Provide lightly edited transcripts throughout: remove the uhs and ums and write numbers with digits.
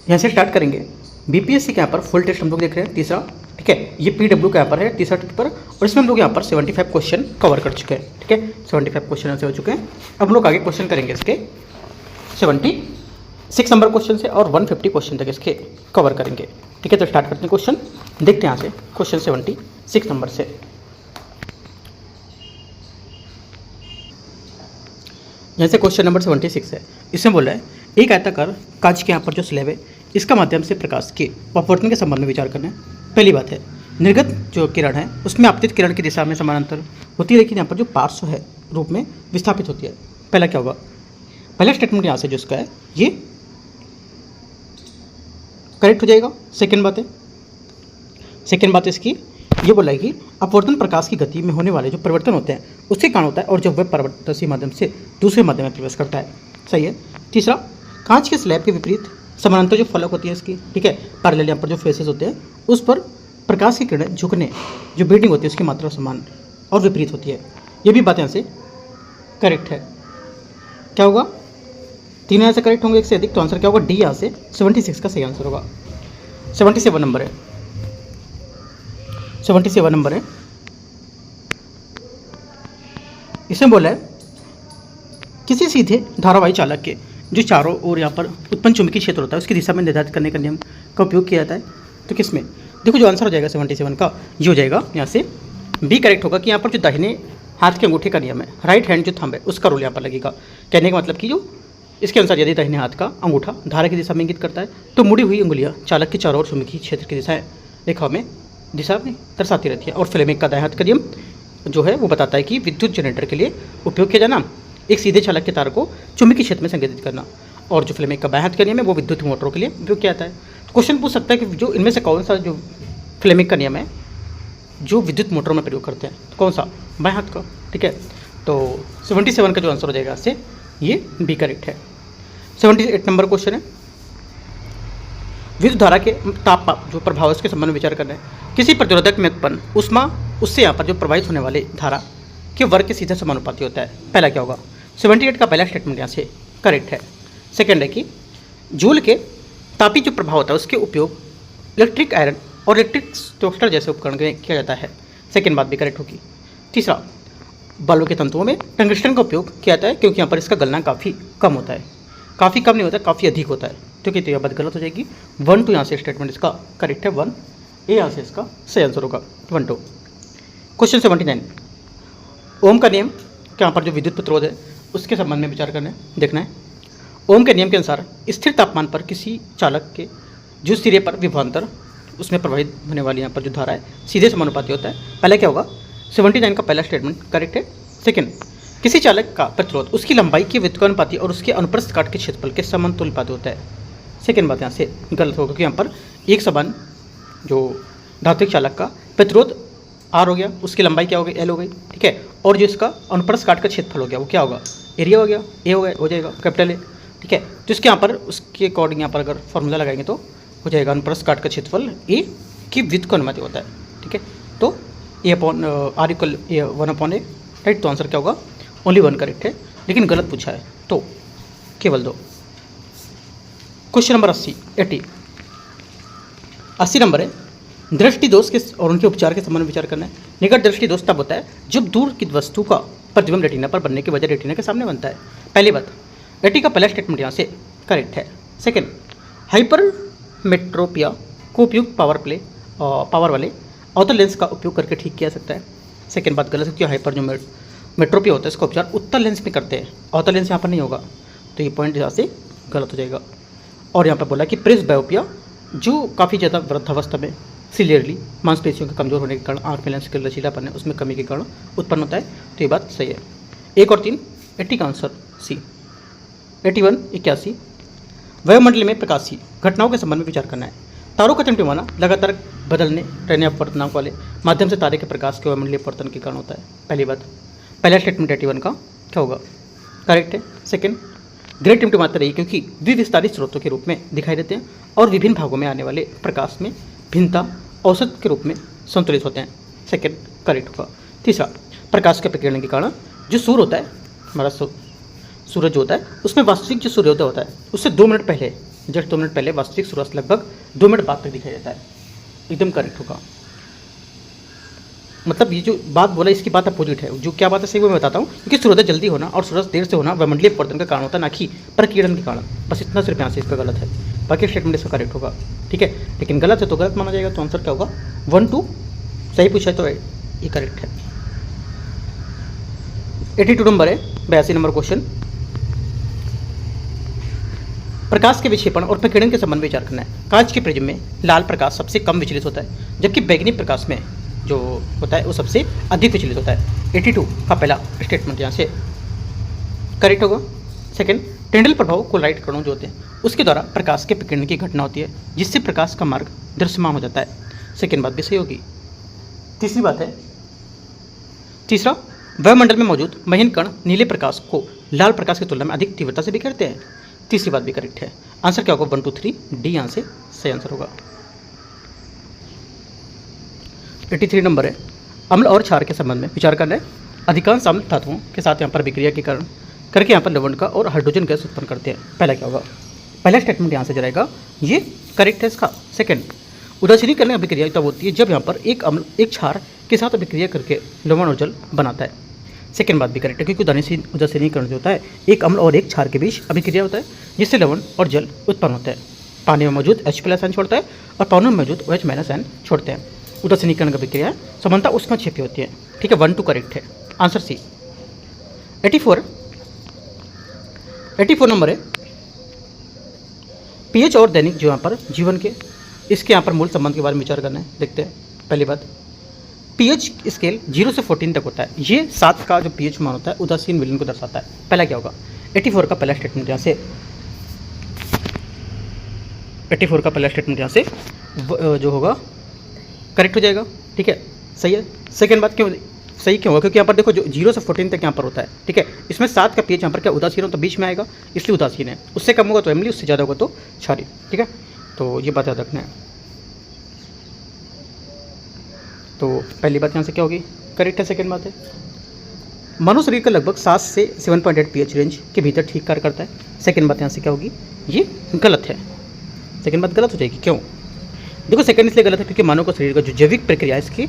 यहाँ से स्टार्ट करेंगे। बीपीएससी के यहाँ पर फुल टेस्ट हम लोग देख रहे हैं तीसरा, ठीक है। ये पीडब्ल्यू के यहाँ पर है तीसरा पेपर, और इसमें हम लोग यहाँ पर 75 क्वेश्चन कवर कर चुके हैं, ठीक है। 75 क्वेश्चन ऐसे हो चुके हैं। अब हम लोग आगे क्वेश्चन करेंगे इसके 76 नंबर क्वेश्चन से, और 150 क्वेश्चन तक इसके कवर करेंगे, ठीक है। तो स्टार्ट करते हैं क्वेश्चन, देखते हैं यहाँ से क्वेश्चन 76 नंबर से। यहाँ से क्वेश्चन नंबर 76 है। इसमें बोल रहा है एक आयताकार कांच के यहाँ पर जो स्लैब है इसका माध्यम से प्रकाश के अपवर्तन के संबंध में विचार करना है। पहली बात है, निर्गत जो किरण है उसमें आपतित किरण की दिशा में समानांतर होती है, लेकिन यहाँ पर जो पार्श्व है रूप में विस्थापित होती है। पहला क्या होगा, पहला स्टेटमेंट यहाँ से जो इसका है ये करेक्ट हो जाएगा। सेकेंड बात इसकी ये बोला है कि अपवर्तन प्रकाश की गति में होने वाले जो परिवर्तन होते हैं उसके कारण होता है, और जब वह परिवर्तनशील माध्यम से दूसरे माध्यम में प्रवेश करता है। सही है। तीसरा, कांच के स्लैब के विपरीत समानांतर जो फलक होती है इसकी, ठीक है, पैरेलल यहाँ पर जो फेसेस होते हैं उस पर प्रकाश की किरणें झुकने जो बीटिंग होती है उसकी मात्रा समान और विपरीत होती है। ये भी बात यहाँ से करेक्ट है। क्या होगा, तीनों यहाँ से करेक्ट होंगे, एक से अधिक, तो आंसर क्या होगा, डी यहाँ से 76 का सही आंसर होगा। 77 नंबर है, 77 नंबर है। इसमें बोला है किसी सीधे धारावाही चालक के जो चारों ओर यहाँ पर उत्पन्न चुंबकीय क्षेत्र होता है उसकी दिशा में निर्धारित करने का नियम का उपयोग किया जाता है। तो किसमें, देखो जो आंसर हो जाएगा 77 का ये हो जाएगा यहाँ से बी करेक्ट होगा, कि यहाँ पर जो दाहिने हाथ के अंगूठे का नियम है, राइट हैंड जो थंब है उसका रोल यहाँ पर लगेगा। कहने का मतलब कि जो इसके अनुसार यदि दाहिने हाथ का अंगूठा धारा की दिशा में इंगित करता है तो मुड़ी हुई उंगलियाँ चालक के चारों ओर चुंबकीय क्षेत्र की दिशाएं रेखा में दिशा में दर्शाती रहती है। और फ्लेमिंग का दाएं हाथ का नियम जो है वो बताता है कि विद्युत जनरेटर के लिए उपयोग किया जाना एक सीधे चालक के तार को चुंबकीय क्षेत्र में संकेतित करना, और जो फ्लेमिंग का बाएं हाथ का नियम है वो विद्युत मोटरों के लिए उपयोग किया जाता है। तो क्वेश्चन पूछ सकता है कि जो इनमें से कौन सा जो फ्लेमिंग का नियम है जो विद्युत मोटरों में प्रयोग करते हैं, तो कौन सा, बाएं हाथ का, ठीक है। तो 77 का जो आंसर हो जाएगा इससे ये बी करेक्ट है। 78 नंबर क्वेश्चन है, विद्युत धारा के ताप जो प्रभाव है उसके संबंध में विचार करना है। किसी प्रतिरोधक में उत्पन्न ऊष्मा उससे यहाँ पर जो प्रवाहित होने वाले धारा के वर्ग के सीधे समानुपाती होता है। पहला क्या होगा, 78 का पहला स्टेटमेंट यहाँ से करेक्ट है। सेकेंड है कि जूल के तापी जो प्रभाव होता है उसके उपयोग इलेक्ट्रिक आयरन और इलेक्ट्रिक टोस्टर जैसे उपकरण में किया जाता है। सेकेंड बात भी करेक्ट होगी। तीसरा, बल्ब के तंतुओं में टंगस्टन का उपयोग किया जाता है क्योंकि यहाँ पर इसका गलना काफ़ी कम होता है, काफ़ी कम नहीं होता है, काफ़ी अधिक होता है, क्योंकि तो यह बात गलत हो जाएगी। 1 2 यहाँ से स्टेटमेंट इसका करेक्ट है, 1 ए यहाँ से इसका सही आंसर होगा 1 2। क्वेश्चन 79, ओम का नियम के यहाँ पर जो विद्युत प्रतिरोध है उसके संबंध में विचार करना है, देखना है। ओम के नियम के अनुसार स्थिर तापमान पर किसी चालक के जो सिरे पर विभवांतर उसमें प्रवाहित होने वाली यहाँ पर जो धारा है सीधे समानुपाती होता है। पहले क्या होगा, 79 का पहला स्टेटमेंट करेक्ट है। सेकेंड, किसी चालक का प्रतिरोध उसकी लंबाई के व्युत्क्रमानुपाती और उसके अनुप्रस्थ काट के क्षेत्रफल के समानुपाती होता है। सेकेंड बात यहाँ से गलत होगा, क्योंकि यहाँ पर एक समान जो धात्विक चालक का प्रतिरोध आर हो गया, उसकी लंबाई क्या हो गई, एल हो गई, ठीक है, और जो इसका अनुप्रस्थ काट का क्षेत्रफल हो गया वो क्या होगा, एरिया हो गया, ए हो गया, हो जाएगा कैपिटल ए, ठीक है। तो इसके यहाँ पर उसके अकॉर्डिंग यहाँ पर अगर फॉर्मूला लगाएंगे तो हो जाएगा अनुप्रस्थ काट का क्षेत्रफल ए की व्युत्क्रमानुपाती होता है, ठीक है। तो A upon R equal 1/a, right. तो आंसर क्या होगा, ओनली 1 करेक्ट है, लेकिन गलत पूछा है तो केवल 2। क्वेश्चन नंबर 80 नंबर है, दृष्टि दोष के और उनके उपचार के संबंध में विचार करना है। निकट दृष्टि दोष तब होता है जब दूर की वस्तु का प्रतिबिंब रेटिना पर बनने के बजाय रेटिना के सामने बनता है। पहली बात, रेटिना का पहला स्टेटमेंट यहाँ से करेक्ट है। सेकेंड, हाइपरमेट्रोपिया को उपयुक्त पावर वाले अवतल लेंस का उपयोग करके ठीक किया सकता है। सेकेंड बात गलत है, क्योंकि हाइपर जो मेट्रोपिया होता है इसका उपचार उत्तल लेंस में करते हैं, अवतल लेंस यहाँ पर नहीं होगा, तो ये पॉइंट यहाँ से गलत हो जाएगा। और यहाँ पर बोला कि प्रेस बायोपिया जो काफ़ी ज़्यादा वृद्धावस्था में सिलियरली मांसपेशियों के कमजोर होने के कारण आँख में लेंस के लचीलापन है उसमें कमी के कारण उत्पन्न होता है। तो ये बात सही है। 1 और 3, 80 का आंसर सी। 81 81, वायुमंडल में प्रकाशीय घटनाओं के संबंध में विचार करना है। तारों का टिमटिमाना लगातार बदलने रहने अपवर्तनांक वाले माध्यम से तारे के प्रकाश के वायुमंडलीय अपवर्तन के कारण होता है। पहली बात, पहला स्टेटमेंट 81 का क्या होगा, करेक्ट है। सेकेंड, ग्रेट टिमटिमाते रही क्योंकि द्विविस्तारित स्रोतों के रूप में दिखाई देते हैं और विभिन्न भागों में आने वाले प्रकाश में भिन्नता औसत के रूप में संतुलित होते हैं। सेकेंड करेक्ट होगा। तीसरा, प्रकाश के प्रकीर्णन के कारण जो सूर्य होता है, हमारा सूरज जो होता है उसमें वास्तविक जो सूर्योदय होता है उससे 2 मिनट पहले जस्ट 2 मिनट पहले वास्तविक सूर्यास्त लगभग 2 मिनट बाद तक दिखाई देता है। एकदम करेक्ट होगा। मतलब ये जो बात बोला इसकी बात अपोजिट है। जो क्या बात है सही वो मैं बताता हूँ, क्योंकि सूर्योदय जल्दी होना और सूर्यास्त देर से होना वायुमंडलीय परिवर्तन का कारण होता है, ना कि प्रकीर्णन के कारण। बस इतना सिर्फ यहाँ से इसका गलत है, बाकी स्टेटमेंट इसका करेक्ट होगा। ठीक है, लेकिन गलत है तो गलत माना जाएगा। तो आंसर क्या होगा 1 2। सही पूछा है तो ये करेक्ट है। 82 नंबर है, 82 नंबर क्वेश्चन। प्रकाश के विक्षेपण और प्रकीर्णन के संबंध में विचार करना है। कांच के प्रिज्म में लाल प्रकाश सबसे कम विचलित होता है, जबकि बैगनी प्रकाश में जो होता है वो सबसे अधिक विचलित होता है। 82 का पहला स्टेटमेंट यहाँ से करेक्ट होगा। सेकंड, टेंडल प्रभाव कोलाइट कणों जो होते हैं उसके द्वारा प्रकाश के प्रकीर्णन की घटना होती है, जिससे प्रकाश का मार्ग दृश्यमान हो जाता है। सेकंड बात भी सही होगी। तीसरी बात है, तीसरा, वायुमंडल में मौजूद महीन कण नीले प्रकाश को लाल प्रकाश की तुलना में अधिक तीव्रता से बिखेरते हैं। तीसरी बात भी करेक्ट है। आंसर क्या होगा 1 2 3 डी यहाँ से सही आंसर होगा। 83 नंबर है, अम्ल और क्षार के संबंध में विचार करना है। अधिकांश अम्ल धातुओं के साथ यहाँ पर विक्रिया के कारण करके यहाँ पर लवण का और हाइड्रोजन गैस उत्पन्न करते हैं। पहला क्या होगा, पहला स्टेटमेंट यहाँ से जाएगा, ये करेक्ट है इसका। सेकंड, उदासीनीकरण की अभिक्रिया तब होती है जब यहाँ पर एक अम्ल एक क्षार के साथ अभिक्रिया करके लवण और जल बनाता है। सेकंड बात भी करेक्ट है, क्योंकि उदासीनीकरण जो होता है एक अम्ल और एक क्षार के बीच अभिक्रिया होता है, जिससे लवण और जल उत्पन्न होता है। पानी में मौजूद H+ छोड़ता है और पानी में मौजूद OH- छोड़ते हैं। उदासीनीकरण की अभिक्रिया समानता उष्मा क्षेपी होती है। ठीक है, 1 2 करेक्ट है। Answer C. 84 नंबर है, pH और दैनिक जो यहाँ पर जीवन के इसके यहाँ पर मूल संबंध के बारे में विचार करना है। देखते हैं। पहली बात, pH स्केल 0 से 14 तक होता है। ये 7 का जो pH मान होता है उदासीन विलयन को दर्शाता है। पहला क्या होगा, 84 का पहला स्टेटमेंट यहाँ से 84 का पहला स्टेटमेंट यहाँ से जो होगा करेक्ट हो जाएगा। ठीक है, सही है। सेकेंड बात क्यों सही क्यों होगा, क्योंकि यहाँ पर देखो जो 0 से 14 तक यहाँ पर होता है। ठीक है, इसमें 7 का pH यहाँ पर क्या उदासीन हो तो बीच में आएगा, इसलिए उदासीन है। उससे कम होगा तो अम्लीय, उससे ज़्यादा होगा तो क्षारीय। ठीक है, तो ये बात याद रखना है। तो पहली बात यहाँ से क्या होगी, करेक्ट है। सेकेंड बात है, मानव शरीर का लगभग 7 से 7.8 pH रेंज के भीतर ठीक कार्य करता है। सेकेंड बात यहाँ से क्या होगी, ये गलत है। सेकेंड बात गलत हो जाएगी। क्यों, देखो सेकेंड इसलिए गलत है क्योंकि मानव का शरीर का जो जैविक प्रक्रिया है इसकी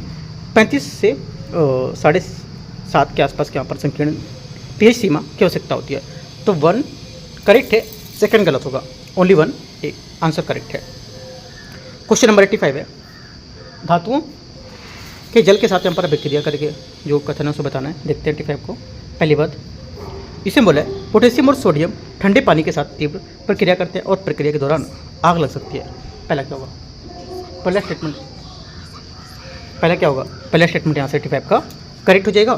35 से 7.5 के आसपास के यहाँ पर संकीर्ण pH सीमा की आवश्यकता होती है। तो 1 करेक्ट है, सेकेंड गलत होगा। ओनली 1 आंसर करेक्ट है। क्वेश्चन नंबर 85 है, धातुओं के जल के साथ यहाँ पर अभिक्रिया करके जो कथन है उसे बताना है। देखते हैं 85 को। पहली बात, इसे बोला है पोटेशियम और सोडियम ठंडे पानी के साथ तीव्र प्रक्रिया करते हैं और प्रक्रिया के दौरान आग लग सकती है। पहला क्या होगा, पहला स्टेटमेंट पहला स्टेटमेंट यहाँ से 85 का करेक्ट हो जाएगा।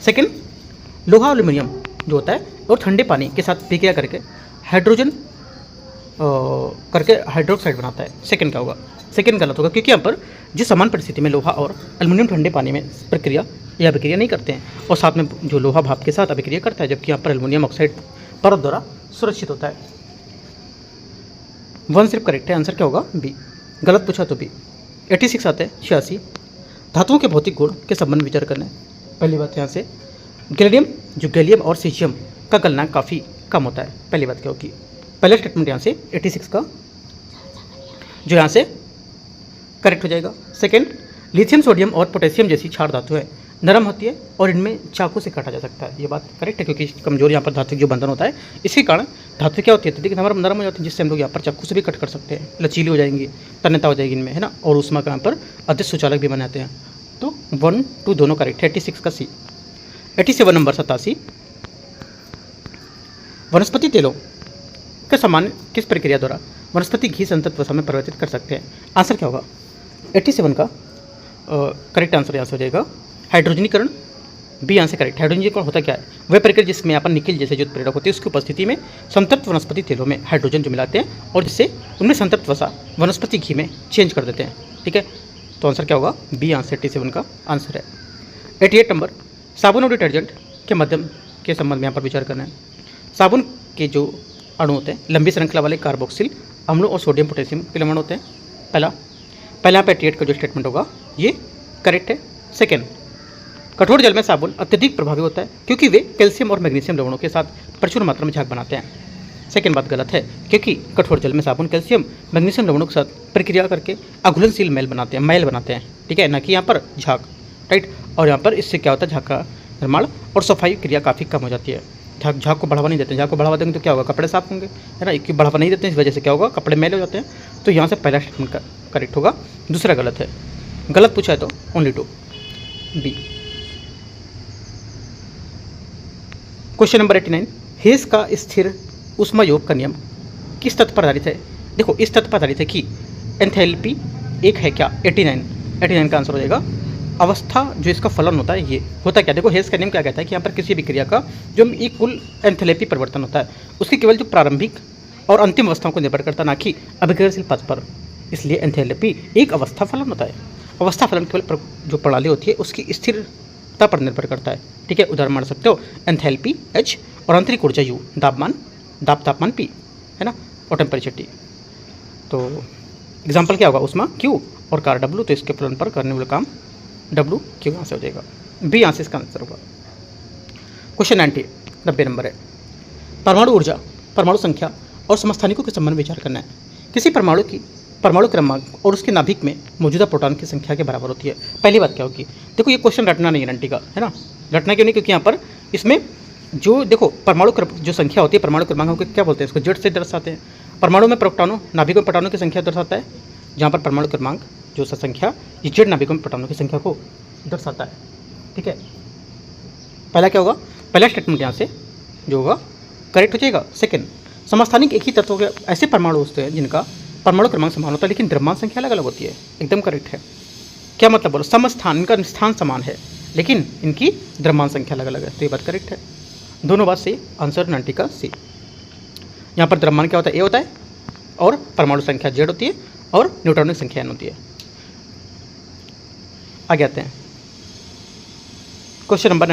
सेकंड, लोहा एल्यूमिनियम जो होता है और ठंडे पानी के साथ प्रक्रिया करके हाइड्रोक्साइड बनाता है। सेकंड क्या होगा, सेकंड गलत होगा, क्योंकि यहाँ पर जिस समान परिस्थिति में लोहा और एल्यूमिनियम ठंडे पानी में प्रक्रिया या अभिक्रिया नहीं करते हैं, और साथ में जो लोहा भाप के साथ अभिक्रिया करता है, जबकि यहाँ पर एल्यूमिनियम ऑक्साइड परत द्वारा सुरक्षित होता है। 1 सिर्फ करेक्ट है। आंसर क्या होगा, बी। गलत पूछा तो बी। 86 आता है, 86, धातुओं के भौतिक गुण के संबंध में विचार करना है। पहली बात यहाँ से गैलियम और सीजियम का गलनांक काफ़ी कम होता है। पहली बात क्या होगी, पहला स्टेटमेंट यहाँ से 86 का जो यहाँ से करेक्ट हो जाएगा। सेकंड, लिथियम सोडियम और पोटेशियम जैसी क्षार धातु है नरम होती है और इनमें चाकू से काटा जा सकता है। ये बात करेक्ट है, क्योंकि कमजोर यहाँ पर धातु जो बंधन होता है इसके कारण धातु क्या होती है अत्यधिक नरम हो जाती है, जिससे हम लोग यहाँ पर चाकू से भी कट कर सकते हैं। लचीली हो जाएंगी, तन्यता हो जाएगी इनमें, है ना, और ऊष्मा का यहाँ पर अधिक सुचालक भी बनाते हैं। तो 1 2 दोनों करेक्ट है। 86 का सी। 87 नंबर 87, वनस्पति तेलों का सामान्य किस प्रक्रिया द्वारा वनस्पति घी संतृप्त वसा में परिवर्तित कर सकते हैं। आंसर क्या होगा, 87 का करेक्ट आंसर यहाँ से हो जाएगा हाइड्रोजनीकरण। B answer correct. हाइड्रोजनीकरण होता क्या है, वह प्रक्रिया जिसमें यहाँ पर निकल जैसे जो प्रेरक होते हैं उसकी उपस्थिति में संतृप्त वनस्पति तेलों में हाइड्रोजन जो मिलाते हैं और जिससे उनमें संतृप्त वसा वनस्पति घी में चेंज कर देते हैं। ठीक है, तो आंसर क्या होगा, बी आंसर 87 का आंसर है। 88 नंबर, साबुन और डिटर्जेंट के माध्यम के संबंध में यहाँ पर विचार करना है। साबुन के जो अणु होते हैं लंबी श्रृंखला वाले कार्बोक्सिल अम्लों और सोडियम पोटेशियम के लवण होते हैं। पहला पे 88 का जो स्टेटमेंट होगा ये करेक्ट है। सेकेंड, कठोर जल में साबुन अत्यधिक प्रभावी होता है क्योंकि वे कैल्शियम और मैग्नीशियम लवणों के साथ प्रचुर मात्रा में झाग बनाते हैं। सेकेंड बात गलत है, क्योंकि कठोर जल में साबुन कैल्शियम मैग्नीशियम लवणों के साथ प्रक्रिया करके अघुलनशील मैल बनाते हैं, ठीक है, ना कि यहाँ पर झाग, राइट। और यहाँ पर इससे क्या होता है, झाग का निर्माण और सफाई क्रिया काफ़ी कम हो जाती है। झाग को बढ़ावा नहीं देते, झाग को बढ़ावा देंगे तो क्या होगा, कपड़े साफ होंगे, है ना। क्योंकि बढ़ावा नहीं देते इस वजह से क्या होगा, कपड़े मैले हो जाते हैं। तो यहाँ से पहला स्टेटमेंट करेक्ट होगा, दूसरा गलत है। गलत पूछा है तो ओनली 2 बी। क्वेश्चन नंबर 89, हेस का स्थिर ऊष्मा योग का नियम किस तथ्य पर आधारित है। देखो इस तथ्य पर आधारित है कि एंथैल्पी एक है क्या, 89 का आंसर हो जाएगा। अवस्था जो इसका फलन होता है ये होता क्या, देखो हेस का नियम क्या कहता है कि यहाँ पर किसी भी क्रिया का जो एक कुल एंथैल्पी परिवर्तन होता है उसकी केवल जो प्रारंभिक और अंतिम अवस्थाओं को निर्भर करता है, ना कि अभिक्रियाशील पथ पर। इसलिए एंथैल्पी एक अवस्था फलन होता है। अवस्था फलन केवल जो प्रणाली होती है उसकी स्थिरता पर निर्भर करता है, ठीक है। उदाहरण मान सकते हो, एंथैल्पी H और आंतरिक ऊर्जा U, तापमान P, है ना, और टेम्परेचर T। तो एग्जाम्पल क्या होगा, उष्मा Q और कार W, तो इसके फलन पर करने वाला काम W Q यहाँ से हो जाएगा, B यहाँ से इसका आंसर होगा। क्वेश्चन 90 90 नंबर है, परमाणु ऊर्जा, परमाणु संख्या और समस्थानिकों के संबंध में विचार करना है। किसी परमाणु क्रमांक और उसके नाभिक में मौजूदा प्रोटॉन की संख्या के बराबर होती है। पहली बात क्या होगी, देखो ये क्वेश्चन रटना नहीं है 90 का, है ना। रटना क्यों नहीं, क्योंकि यहाँ पर इसमें जो देखो परमाणु जो संख्या होती है, परमाणु क्रमांक को क्या बोलते हैं, इसको जेड से दर्शाते हैं। परमाणु में प्रोटॉनों, नाभिकों में प्रोटॉनों की संख्या दर्शाता है, जहाँ पर परमाणु क्रमांक जो संख्या ये जेड नाभिकों में प्रोटॉनों की संख्या को दर्शाता है, ठीक है। पहला क्या होगा, पहला स्टेटमेंट यहाँ से जो होगा करेक्ट हो जाएगा। सेकेंड, समस्थानिक एक ही तत्व के ऐसे परमाणु होते हैं जिनका परमाणु क्रमांक समान होता है लेकिन द्रव्यमान संख्या अलग अलग होती है। एकदम करेक्ट है। क्या मतलब बोलो, समस्थान, इनका स्थान समान है लेकिन इनकी द्रव्यमान संख्या अलग अलग है, तो ये बात करेक्ट है। दोनों बात सही, आंसर 90 का सी। यहाँ पर द्रव्यमान क्या होता है, ए होता है, और परमाणु संख्या जेड होती है, और न्यूट्रॉनिक संख्या एन होती है। आगे आते हैं क्वेश्चन नंबर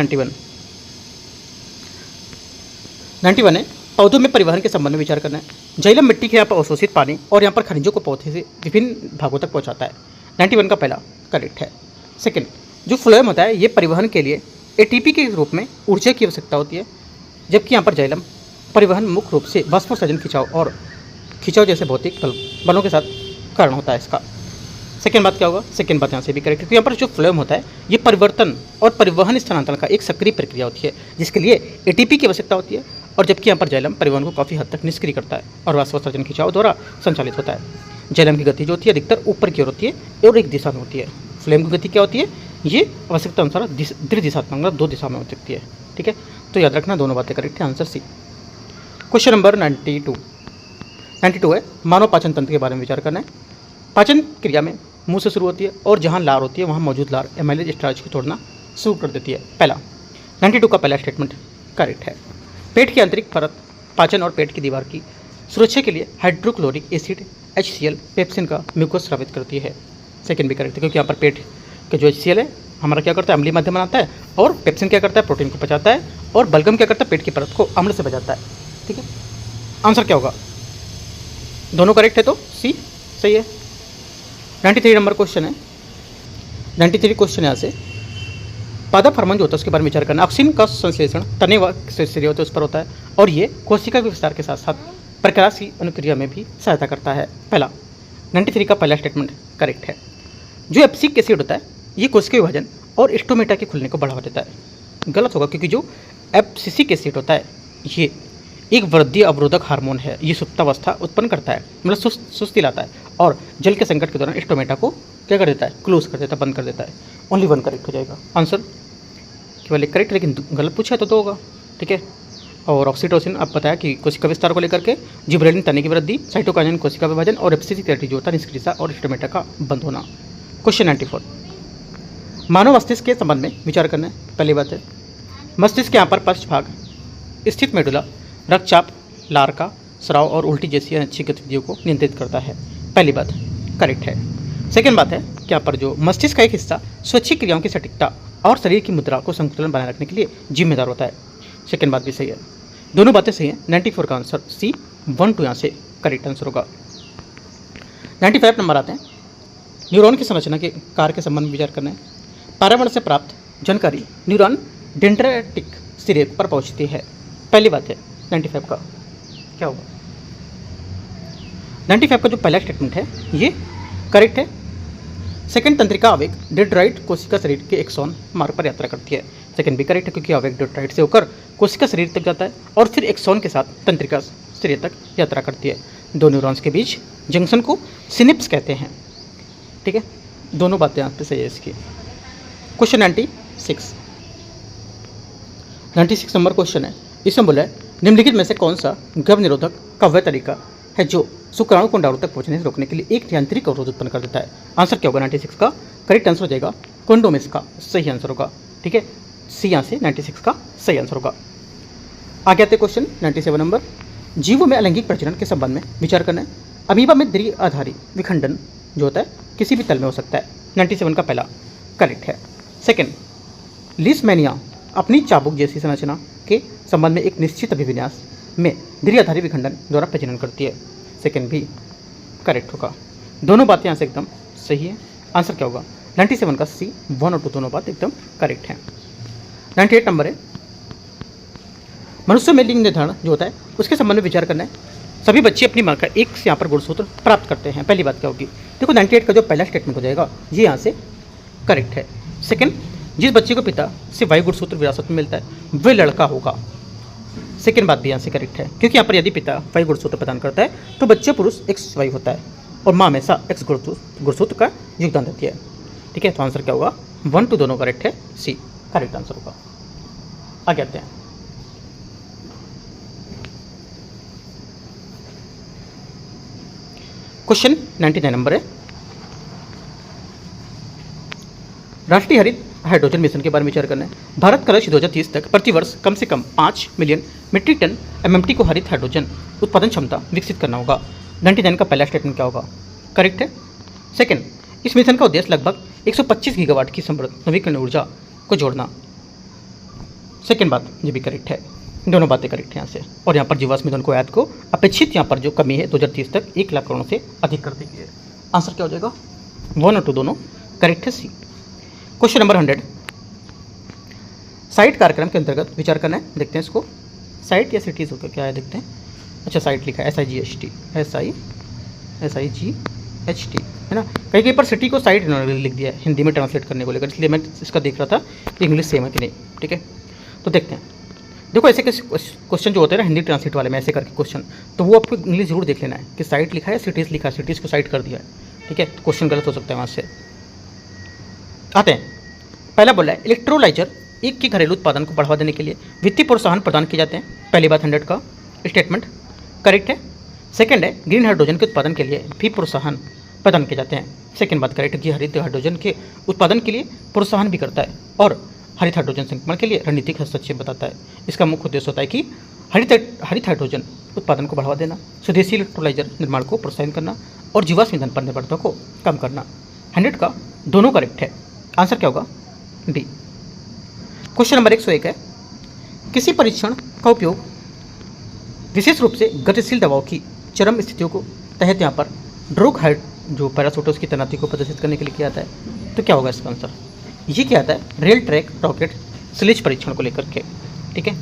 91 है, पौधों में परिवहन के संबंध में विचार करना है। जैलम मिट्टी के यहाँ पर अवशोषित पानी और यहाँ पर खनिजों को पौधे से विभिन्न भागों तक पहुँचाता है। 91 का पहला करेक्ट है। सेकंड, जो फ्लोएम होता है ये परिवहन के लिए एटीपी के रूप में ऊर्जा की आवश्यकता होती है, जबकि यहाँ पर जैलम परिवहन मुख्य रूप से वाष्पोत्सर्जन, खिंचाव जैसे भौतिक बलों के साथ कारण होता है इसका। सेकेंड बात क्या होगा, सेकेंड बात यहाँ से भी करेक्ट है। तो यहाँ पर जो फ्लोएम होता है ये परिवर्तन और परिवहन स्थानांतरण का एक सक्रिय प्रक्रिया होती है जिसके लिए एटीपी की आवश्यकता होती है, और जबकि यहाँ पर जैलम परिवहन को काफ़ी हद तक निष्क्रिय करता है और वाष्पोत्सर्जन खिंचाव द्वारा संचालित होता है। जैलम की गति जो होती है अधिकतर ऊपर की ओर होती है और एक दिशा में होती है। फ्लेम की गति क्या होती है, ये आवश्यकता अनुसार द्विदिशात्मक, मतलब 2 दिशा में हो सकती है, ठीक है। तो याद रखना दोनों बातें करेक्ट है, आंसर सी। क्वेश्चन नंबर 92 है, मानव पाचन तंत्र के बारे में विचार करना है। पाचन क्रिया में मुंह से शुरू होती है और जहाँ लार होती है वहाँ मौजूद लार एमाइलेज स्टार्च को तोड़ना शुरू कर देती है। 92 का पहला स्टेटमेंट करेक्ट है। पेट की आंतरिक परत पाचन और पेट की दीवार की सुरक्षा के लिए हाइड्रोक्लोरिक एसिड HCl पेप्सिन का म्यूकोस स्रावित करती है। सेकेंड भी करेक्ट है, क्योंकि यहाँ पर पेट का जो HCl है हमारा क्या करता है, अम्लीय माध्यम बनाता है, और पेप्सिन क्या करता है, प्रोटीन को पचाता है, और बलगम क्या करता है, पेट की परत को अम्ल से बचाता है, ठीक है। आंसर क्या होगा, दोनों करेक्ट है तो सी सही है। 93 नंबर क्वेश्चन है, 93 क्वेश्चन यहाँ से पादप हार्मोन जो होता है उसके बारे में विचार करना। ऑक्सीजन का संश्लेषण तने व शरीर होते हैं उस पर होता है, और ये कोशिका के विस्तार के साथ साथ प्रकाश अनुक्रिया में भी सहायता करता है। 93 का पहला स्टेटमेंट करेक्ट है। जो एब्सिक एसिड होता है ये कोशिका विभाजन और स्टोमेटा के खुलने को बढ़ावा देता है। गलत होगा, क्योंकि जो एब्सिसिक एसिड होता है ये एक वृद्धि अवरोधक हार्मोन है, ये सुप्तावस्था उत्पन्न करता है, मतलब सुस्ती लाता है, और जल के संकट के दौरान स्टोमेटा को क्या कर देता है, क्लोज कर देता है, बंद कर देता है। ओनली 1 करेक्ट हो जाएगा, आंसर केवल एक करेक्ट, लेकिन गलत पूछा है तो 2 होगा, ठीक है। और ऑक्सीटोसिन अब बताया कि कोशिका विस्तार को लेकर के, जिब्रेलिन तने की वृद्धि, साइटोकाइनिन कोशिका विभाजन, और एब्सिसिक एसिड जो होता है निष्क्रियता और स्टोमेटा का बंद होना। क्वेश्चन 94 मानव मस्तिष्क के संबंध में विचार करना है। पहली बात है, मस्तिष्क के यहाँ पर पश्च भाग स्थित मेडुला रक्तचाप, लार का स्राव और उल्टी जैसी अच्छी गतिविधियों को नियंत्रित करता है। पहली बात करेक्ट है। सेकेंड बात है कि यहाँ पर जो मस्तिष्क का एक हिस्सा स्वैच्छिक क्रियाओं की सटीकता और शरीर की मुद्रा को संतुलन बनाए रखने के लिए जिम्मेदार होता है। सेकेंड बात भी सही है, दोनों बातें सही हैं। 94 का आंसर सी 1 2 यहाँ से करेक्ट आंसर होगा। 95 नंबर आते हैं, न्यूरॉन की संरचना के कार्य के संबंध में विचार करना है। पर्यावरण से प्राप्त जानकारी न्यूरॉन डेंड्राइटिक सिरे पर पहुँचती है। पहली बात है 95 का क्या होगा? 95 का जो पहला स्टेटमेंट है ये करेक्ट है। सेकंड, तंत्रिका आवेग डेंड्राइट कोशिका शरीर के एक्सॉन मार्ग पर यात्रा करती है। सेकंड भी करेक्ट है क्योंकि आवेग डेंड्राइट से होकर कोशिका शरीर तक जाता है और फिर एक्सॉन के साथ तंत्रिका शरीर तक यात्रा करती है। दो न्यूरॉन्स के बीच जंक्शन को सिनेप्स कहते हैं। ठीक है, दोनों बातें यहाँ पे सही है इसकी। क्वेश्चन 96 नंबर क्वेश्चन है। इसमें बोला है निम्नलिखित में से कौन सा गर्भ निरोधक का वह तरीका है जो शुक्राणु को अंडाणु तक पहुंचने से रोकने के लिए एक यांत्रिक अवरोध उत्पन्न कर देता है? आंसर क्या होगा? 96 का करेक्ट आंसर हो जाएगा कोंडोम, इसका सही आंसर होगा। ठीक है, सी यहाँ से 96 का सही आंसर होगा। आगे आते क्वेश्चन 97 नंबर। जीवों में अलैंगिक प्रजनन के संबंध में विचार करना है। अमीबा में द्विआधारी विखंडन जो होता है किसी भी तल में हो सकता है। 97 का पहला करेक्ट है। सेकंड, लीशमैनिया अपनी चाबुक जैसी संरचना के संबंध में एक निश्चित अभिविन्यास में द्विआधारी विखंडन द्वारा प्रजनन करती है। सेकंड भी करेक्ट होगा। दोनों बातें यहाँ से एकदम सही है। आंसर क्या होगा? 97 का सी, 1 और 2 दोनों बात एकदम करेक्ट है। 98 नंबर है। मनुष्य में लिंग निर्धारण जो होता है उसके संबंध में विचार करना है। सभी बच्चे अपनी माँ का एक से यहाँ पर गुणसूत्र प्राप्त करते हैं। पहली बात क्या होगी? देखो 98 का जो पहला स्टेटमेंट हो जाएगा ये यहाँ से करेक्ट है। सेकंड, जिस बच्चे को पिता से वायु गुणसूत्र विरासत में मिलता है वह लड़का होगा। सेकंड बात भी यहाँ से करेक्ट है क्योंकि यहाँ पर यदि पिता वायु गुणसूत्र प्रदान करता है तो बच्चे पुरुष एक्स वायु होता है और माँ हमेशा एक्स गुणसूत्र का योगदान देती है। ठीक है, तो आंसर क्या होगा? 1 2 दोनों करेक्ट है, सी करेक्ट आंसर होगा। आगे आते हैं। क्वेश्चन 99 नंबर है। राष्ट्रीय हरित हाइड्रोजन मिशन के बारे में विचार करना है। भारत का लक्ष्य 2030 तक प्रतिवर्ष कम से कम 5 मिलियन मीट्रिक टन एमएमटी को हरित हाइड्रोजन उत्पादन क्षमता विकसित करना होगा। 99 का पहला स्टेटमेंट क्या होगा? करेक्ट है। सेकंड, इस मिशन का उद्देश्य लगभग 125 गीगावाट की समृद्ध नवीकरणीय ऊर्जा को जोड़ना। सेकंड बात ये भी करेक्ट है। दोनों बातें करेक्ट है यहाँ से। और यहाँ पर जीवाश्म ईंधन को आयात को अपेक्षित यहाँ पर जो कमी है 2030 तक 1 लाख करोड़ से अधिक कर देगी। आंसर क्या हो जाएगा? 1 और 2 दोनों करेक्ट है, सी। Question number 100। साइट कार्यक्रम के अंतर्गत विचार करना है। देखते हैं इसको। साइट या सिटीज़ होकर क्या है देखते हैं। अच्छा, साइट लिखा है SIGHT, SIGHT है ना। कहीं कहीं पर सिटी को साइट इन्होंने लिख दिया है हिंदी में ट्रांसलेट करने को लेकर, इसलिए मैं इसका देख रहा था कि इंग्लिश सेम है कि नहीं। ठीक है, तो देखते हैं। देखो ऐसे क्वेश्चन जो होते हैं ना हिंदी ट्रांसलेट वाले में ऐसे करके क्वेश्चन, तो वो आपको इंग्लिश जरूर देख लेना है कि साइट लिखा है सिटीज़ लिखा है, सिटीज़ को साइट कर दिया है। ठीक है, तो क्वेश्चन गलत हो सकता है वहाँ से। आते हैं। पहला बोला है इलेक्ट्रोलाइजर एक के घरेलू उत्पादन को बढ़ावा देने के लिए वित्तीय प्रोत्साहन प्रदान किए जाते हैं। पहली बात 100 का स्टेटमेंट करेक्ट है। सेकंड है ग्रीन हाइड्रोजन के उत्पादन के लिए भी प्रोत्साहन प्रदान किए जाते हैं। सेकंड बात करेक्ट है कि हरित हाइड्रोजन के उत्पादन के लिए प्रोत्साहन भी करता है और हरित हाइड्रोजन संक्रमण के लिए रणनीतिक हस्तक्षेप बताता है। इसका मुख्य उद्देश्य होता है कि हरित हाइड्रोजन उत्पादन को बढ़ावा देना, स्वदेशी इलेक्ट्रोलाइजर निर्माण को प्रोत्साहित करना और जीवाश्म ईंधन पर निर्भरता को कम करना। 100 का दोनों करेक्ट है। आंसर क्या होगा? डी। क्वेश्चन नंबर 101 है। किसी परीक्षण का उपयोग विशेष रूप से गतिशील दबाव की चरम स्थितियों को तहत यहाँ पर ड्रोग हाइड जो पैराशूट है उसकी तैनाती को प्रदर्शित करने के लिए किया जाता है। तो क्या होगा इसका आंसर? ये क्या आता है? रेल ट्रैक रॉकेट स्लेज परीक्षण को लेकर के। ठीक है,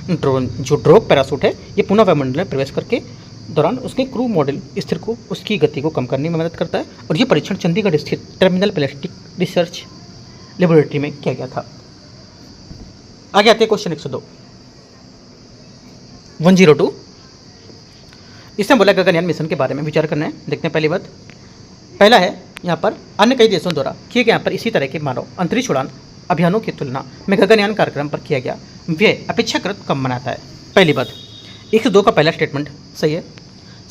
जो ड्रोग पैराशूट है ये पुनः वायुमंडल में प्रवेश करके दौरान उसके क्रू मॉडल स्थिर को उसकी गति को कम करने में मदद करता है और ये परीक्षण चंडीगढ़ स्थित टर्मिनल प्लास्टिक रिसर्च लेबोरेटरी में किया गया था। आगे आते हैं क्वेश्चन 102 102। इसमें बोला गगनयान मिशन के बारे में विचार करना है। देखते हैं। पहली बात पहला है यहाँ पर अन्य कई देशों द्वारा किए गए यहाँ पर इसी तरह के मानव अंतरिक्ष उड़ान अभियानों की तुलना में गगनयान कार्यक्रम पर किया गया व्यय अपेक्षाकृत कम बनाता है। पहली बात 102 का पहला स्टेटमेंट सही है।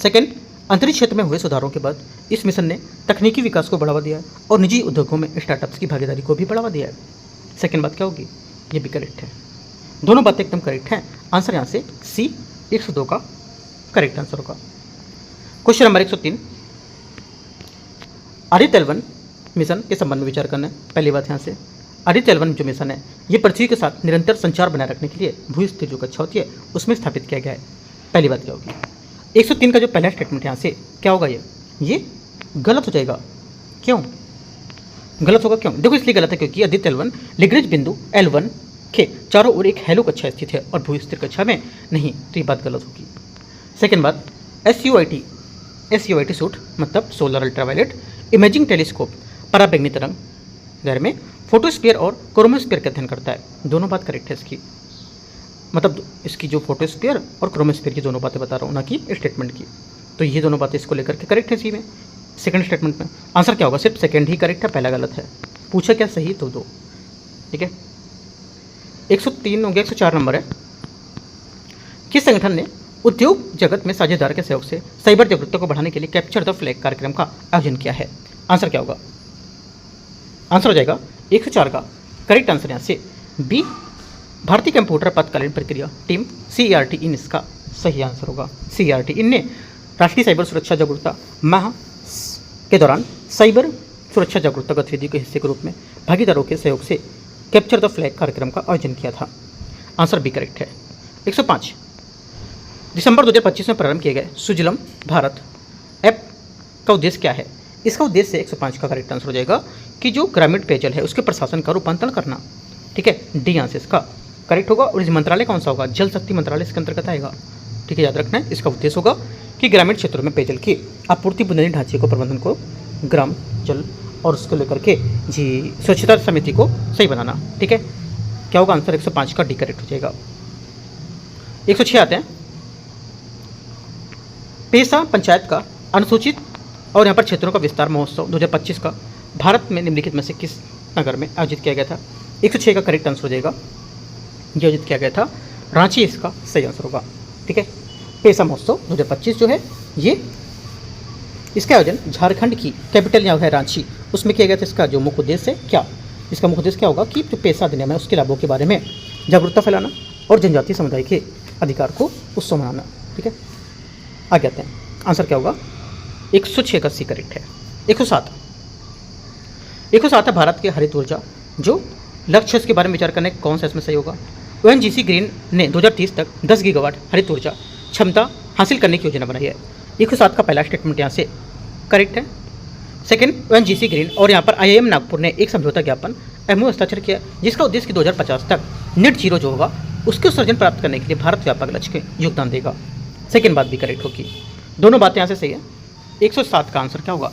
सेकंड, अंतरिक्ष क्षेत्र में हुए सुधारों के बाद इस मिशन ने तकनीकी विकास को बढ़ावा दिया है और निजी उद्योगों में स्टार्टअप्स की भागीदारी को भी बढ़ावा दिया है। सेकंड बात क्या होगी? ये भी करेक्ट है। दोनों बातें एकदम करेक्ट हैं। आंसर यहाँ से सी 102 का करेक्ट आंसर होगा। Question number 103। Aditya L1 mission के संबंध में विचार करना है। पहली बात यहाँ से आदित्य L1 जो मिशन है ये पृथ्वी के साथ निरंतर संचार बनाए रखने के लिए भू-स्थिर जो कक्षा होती है उसमें स्थापित किया गया है। पहली बात क्या होगी? 103 का जो पहला स्टेटमेंट यहाँ से क्या होगा? ये गलत हो जाएगा। क्यों गलत होगा? क्यों? देखो इसलिए गलत है क्योंकि आदित्य L1 लिग्रिज बिंदु L1 के चारों ओर एक हेलो कक्षा स्थित है और भू-स्थिर कक्षा में नहीं, तो ये बात गलत होगी। सेकेंड बात SUIT सूट मतलब सोलर अल्ट्रावायलेट इमेजिंग टेलीस्कोप पराबैंगनी तरंग दैर्ध्य में फोटोस्फीयर और क्रोमोस्फीयर का अध्ययन करता है। दोनों बात करेक्ट है इसकी, मतलब इसकी जो फोटोस्फीयर और क्रोमोस्फीयर की दोनों बातें बता रहा हूँ, ना कि स्टेटमेंट की। तो ये दोनों बातें इसको लेकर के करेक्ट है सी में, सेकंड स्टेटमेंट में। आंसर क्या होगा? सिर्फ सेकंड ही करेक्ट है, पहला गलत है। पूछा क्या सही तो दो, ठीक है। 103 हो गया। 104 नंबर है, किस संगठन ने उद्योग जगत में साझेदार के सहयोग से साइबर जागरूकता को बढ़ाने के लिए कैप्चर द फ्लैग कार्यक्रम का आयोजन किया है? आंसर क्या होगा? आंसर हो जाएगा 104 का करेक्ट आंसर यहाँ से बी, भारतीय कंप्यूटर आपातकालीन प्रक्रिया टीम CERT इन इसका सही आंसर होगा। CERT इन ने राष्ट्रीय साइबर सुरक्षा जागरूकता माह के दौरान साइबर सुरक्षा जागरूकता गतिविधि के हिस्से के रूप में भागीदारों के सहयोग से कैप्चर द फ्लैग कार्यक्रम का आयोजन किया था। आंसर बी करेक्ट है। 105 दिसंबर 2025 में प्रारंभ किए गए सुजलम भारत ऐप का उद्देश्य क्या है? इसका उद्देश्य 105 का करेक्ट आंसर हो जाएगा कि जो ग्रामीण पेयजल है उसके प्रशासन का रूपांतरण करना, ठीक है। डी आंसर इसका करेक्ट होगा। और इस मंत्रालय कौन सा होगा? जल शक्ति मंत्रालय इसके अंतर्गत आएगा, ठीक है, याद रखना है। इसका उद्देश्य होगा कि ग्रामीण क्षेत्रों में पेयजल की आपूर्ति बुनियादी ढांचे को प्रबंधन को ग्राम जल और उसको लेकर के जी स्वच्छता समिति को सही बनाना, ठीक है। क्या होगा आंसर? 105 का डी करेक्ट हो जाएगा। 106 आते हैं, पेशा पंचायत का अनुसूचित और यहाँ पर क्षेत्रों का विस्तार महोत्सव 2025 का भारत में निम्नलिखित में से किस नगर में आयोजित किया गया था? 106 का करेक्ट आंसर हो जाएगा, ये आयोजित किया गया था रांची, इसका सही आंसर होगा, ठीक है। पेशा महोत्सव 2025 जो है ये इसका आयोजन झारखंड की कैपिटल यहाँ है रांची, उसमें किया गया था। इसका जो मुख्य उद्देश्य है क्या? इसका मुख्य उद्देश्य क्या होगा कि जो पेशा अधिनियम है उसके लाभों के बारे में जागरूकता फैलाना और जनजातीय समुदाय के अधिकार को उत्सव मनाना, ठीक है। आगे आते हैं, आंसर क्या होगा? 106 का सी करेक्ट है। 107 है भारत के हरित ऊर्जा जो लक्ष्य है उसके बारे में विचार करने कौन सा इसमें सही होगा? ONGC ग्रीन ने 2030 तक 10 गीगावाट हरित ऊर्जा क्षमता हासिल करने की योजना बनाई है। 107 का पहला स्टेटमेंट यहाँ से करेक्ट है। सेकंड, ONGC ग्रीन और यहाँ पर IIM नागपुर ने एक समझौता ज्ञापन MOU हस्ताक्षर किया जिसका उद्देश्य कि 2050 तक नेट जीरो जो होगा उसके उत्सर्जन प्राप्त करने के लिए भारत व्यापक लक्ष्य के योगदान देगा। सेकेंड बात भी करेक्ट होगी, दोनों बातें यहाँ से सही है। 107 का आंसर क्या होगा?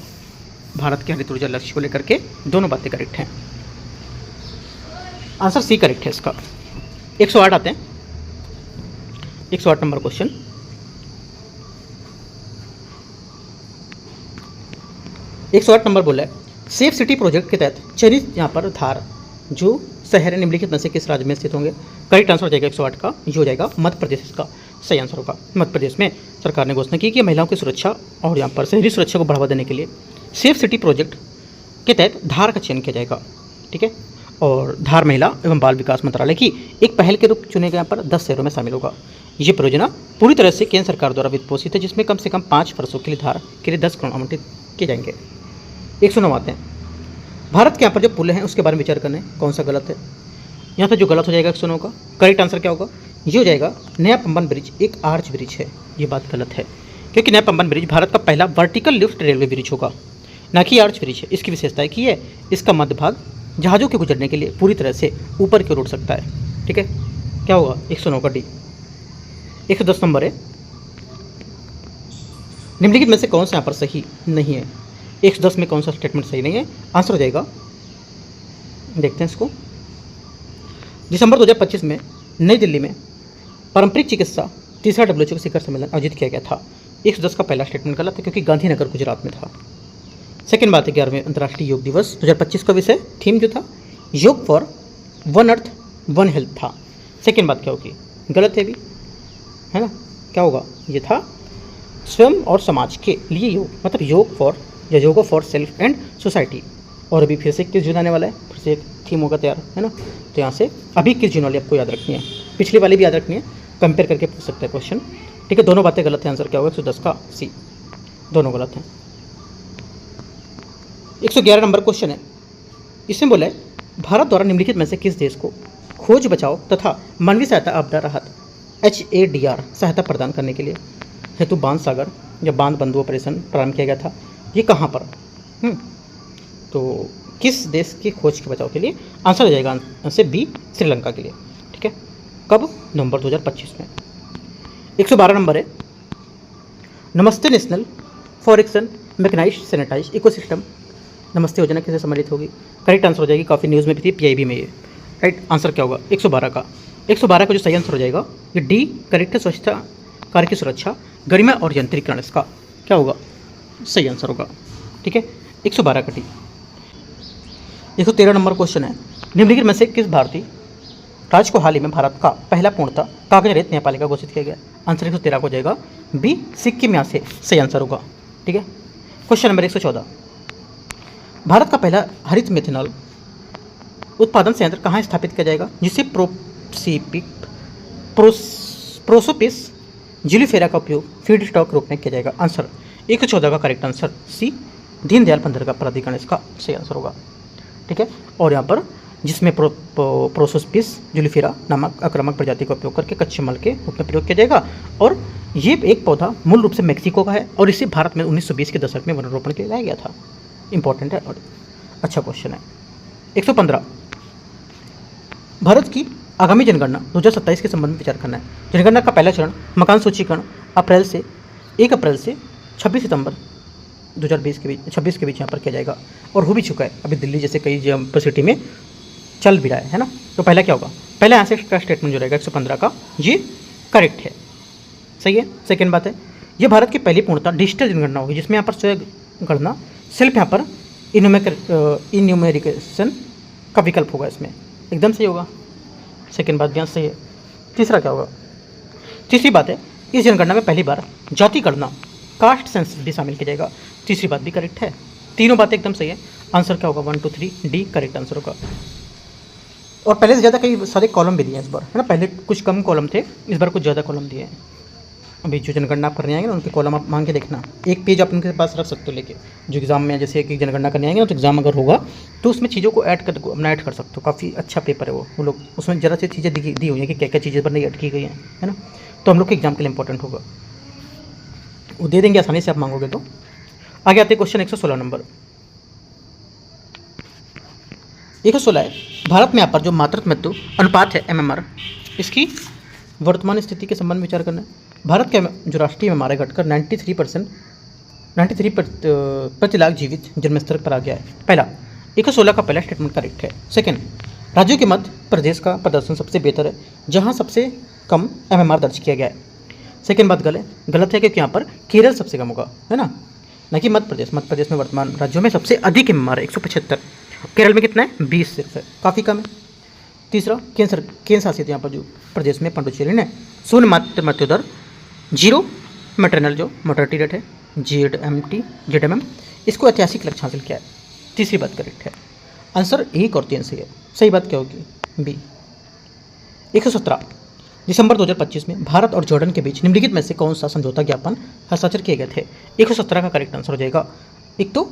भारत के हरित ऊर्जा लक्ष्य को लेकर के दोनों बातें करेक्ट हैं, आंसर सी करेक्ट है इसका। 108 आते हैं, 108 नंबर क्वेश्चन, बोला है सेफ सिटी प्रोजेक्ट के तहत चयनित यहाँ पर धार जो शहर निम्नलिखित में से किस राज्य में स्थित होंगे? करेक्ट आंसर हो जाएगा 108 का, ये हो जाएगा मध्य प्रदेश, इसका सही आंसर होगा। मध्य प्रदेश में सरकार ने घोषणा की कि महिलाओं की सुरक्षा और यहाँ पर शहरी सुरक्षा को बढ़ावा देने के लिए सेफ सिटी प्रोजेक्ट के तहत धार का चयन किया जाएगा, ठीक है। और धार महिला एवं बाल विकास मंत्रालय की एक पहल के रूप चुने गए यहाँ पर 10 शहरों में शामिल होगा। ये परियोजना पूरी तरह से केंद्र सरकार द्वारा वित्त पोषित है जिसमें कम से कम 5 वर्षों के लिए धार के लिए 10 करोड़ आवंटित किए जाएंगे। 109 आते हैं, भारत के यहाँ पर जो पुल हैं उसके बारे में विचार करना है कौन सा गलत है? यहाँ पर जो गलत हो जाएगा 109 का करेक्ट आंसर क्या होगा? ये हो जाएगा नया पंबन ब्रिज एक आर्च ब्रिज है। ये बात गलत है क्योंकि नया पंबन ब्रिज भारत का पहला वर्टिकल लिफ्ट रेलवे ब्रिज होगा, ना कि आर्च ब्रिज है। इसकी विशेषता है कि ये इसका मध्य भाग जहाज़ों के गुजरने के लिए पूरी तरह से ऊपर की ओर उठ सकता है, ठीक है। क्या होगा? 109 का डी। 110 नंबर है, निम्नलिखित में से कौन सा यहाँ पर सही नहीं है? 110 में कौन सा स्टेटमेंट सही नहीं है? आंसर हो जाएगा, देखते हैं इसको। दिसंबर 2025 में नई दिल्ली में पारंपरिक चिकित्सा तीसरा WHO शिखर सम्मेलन आयोजित किया गया था। 110 का पहला स्टेटमेंट गलत है क्योंकि गांधीनगर गुजरात में था। सेकेंड बात है 11वें अंतर्राष्ट्रीय योग दिवस 2025 का विषय थीम जो था योग for one earth one health था। सेकेंड बात क्या होगी? गलत है भी, है ना। क्या होगा? ये था स्वयं और समाज के लिए योग, मतलब योग फॉर या yoga for self and society. और अभी फिर से किस जून आने वाला है, फिर से एक थीम होगा तैयार, है ना। तो यहाँ से अभी किस जून वाली आपको याद रखनी है, पिछली वाली भी याद रखनी है, कंपेयर करके पूछ सकते हैं क्वेश्चन, ठीक है। दोनों बातें गलत है, आंसर क्या होगा? 110 का सी, दोनों गलत हैं। 111 नंबर क्वेश्चन है, इसमें बोला है भारत द्वारा निम्नलिखित में से किस देश को खोज बचाओ तथा मानवीय सहायता आपदा राहत HADR सहायता प्रदान करने के लिए हेतु बांध सागर या बांध बंधु ऑपरेशन प्रारंभ किया गया था? ये कहाँ पर? तो किस देश की खोज के बचाव के लिए? आंसर हो जाएगा आंसर बी, श्रीलंका के लिए, ठीक है। कब? नवंबर 2025 में। 112 नंबर है, Namaste national for action mechanised sanitise ecosystem, Namaste योजना किससे सम्मिलित होगी? करेक्ट आंसर हो जाएगी, काफ़ी न्यूज़ में भी थी, पीआईबी में ये। राइट आंसर क्या होगा? 112 का। 112 का जो सही आंसर हो जाएगा ये डी करेक्ट है, स्वच्छता कार्य की सुरक्षा, गरिमा और यंत्रीकरण, इसका क्या होगा? सही आंसर होगा। ठीक है, 112 का डी। 113 नंबर क्वेश्चन है, निम्नलिखित में से किस भारतीय राज्य को हाल ही में भारत का पहला पूर्णतः कागज रहित न्यायपालिका घोषित किया गया? आंसर 113 को जाएगा बी सिक्किम, यहाँ से सही आंसर होगा। ठीक है, क्वेश्चन नंबर 114, भारत का पहला हरित मेथनॉल उत्पादन संयंत्र कहाँ स्थापित किया जाएगा जिससे प्रोसोपिस जिलीफेरा का उपयोग फीड स्टॉक रूप में किया जाएगा? आंसर 114 का करेक्ट आंसर सी दीनदयाल बंदरगाह प्राधिकरण, इसका सही आंसर होगा। ठीक है, और यहाँ पर जिसमें प्रोसोपिस जुलिफेरा नामक आक्रामक प्रजाति का उपयोग करके कच्चे माल के रूप में प्रयोग किया जाएगा। और ये एक पौधा मूल रूप से मेक्सिको का है और इसे भारत में 1920 के दशक में वनारोपण के लिए लाया गया था। इंपॉर्टेंट है और अच्छा क्वेश्चन है। 115, भारत की आगामी जनगणना 2027 के संबंध में विचार करना है। जनगणना का पहला चरण मकान सूचीकरण 1 अप्रैल से 26 सितंबर 2020 के बीच 26 के बीच यहाँ पर किया जाएगा और हो भी चुका है। अभी दिल्ली जैसे कई सिटी में चल भी रहा है ना। तो पहला क्या होगा? पहला यहाँ से का स्टेटमेंट जो रहेगा 115 का, ये करेक्ट है, सही है। सेकेंड बात है, ये भारत की पहली पूर्णतः डिजिटल जनगणना होगी जिसमें यहाँ पर स्वयं गणना सिर्फ यहाँ पर इन्यूमेरिकेशन का विकल्प होगा, इसमें एकदम सही होगा। सेकेंड बात भी यहाँ सही है। तीसरा क्या होगा? तीसरी बात है, इस जनगणना में पहली बार जाति गणना कास्ट सेंसस भी शामिल किया जाएगा। तीसरी बात भी करेक्ट है, तीनों बातें एकदम सही है। आंसर क्या होगा? 1 2 3 डी करेक्ट आंसर होगा। और पहले से ज़्यादा कई सारे कॉलम भी दिए हैं इस बार, है ना। पहले कुछ कम कॉलम थे, इस बार कुछ ज़्यादा कॉलम दिए हैं। अभी जो जनगणना आप करने आएंगे ना उनके कॉलम आप मांग के देखना, एक पेज आप उनके पास रख सकते हो लेके, जो एग्जाम में जैसे कि जनगणना करने आएंगे ना तो एग्जाम अगर होगा तो उसमें चीज़ों को अपना ऐड कर सकते हो। काफ़ी अच्छा पेपर है वो लोग उसमें ज़रा सी चीज़ें दी हुई हैं कि क्या क्या चीज़ें पर नहीं ऐड की गई हैं, है ना। तो हम लोग के एग्जाम के लिए इंपॉर्टेंट होगा, वो दे देंगे आसानी से आप मांगोगे तो। आगे आते क्वेश्चन 116 नंबर। 116 है, भारत में यहाँ पर जो मातृत्व मृत्यु अनुपात है MMR, इसकी वर्तमान स्थिति के संबंध में विचार करना है। भारत के जो राष्ट्रीय MMR है घटकर 93 प्रति लाख जीवित जन्म स्तर पर आ गया है। पहला 116 का पहला स्टेटमेंट करेक्ट है। सेकंड, राज्यों के मध्य प्रदेश का प्रदर्शन सबसे बेहतर है जहां सबसे कम MMR दर्ज किया गया है। सेकंड बात गलत है क्योंकि यहाँ पर केरल सबसे कम होगा, है ना कि मध्य प्रदेश में वर्तमान राज्यों में सबसे अधिक MMR है 175, केरल में कितना है? 20 सिर्फ है, काफ़ी कम है। तीसरा, केंद्र शासित यहाँ पर जो प्रदेश में पुडुचेरी है, शून्य मृत्यु दर, 0 मैटरनल जो मोर्टेलिटी रेट है, ZMM, इसको ऐतिहासिक लक्ष्य हासिल किया है। तीसरी बात करेक्ट है। आंसर 1 और 3 सही है। सही बात क्या होगी? बी। 117, दिसंबर 2025 में भारत और जॉर्डन के बीच निम्नलिखित में से कौन सा समझौता ज्ञापन हस्ताक्षर किए गए थे? 117 का करेक्ट आंसर हो जाएगा, एक तो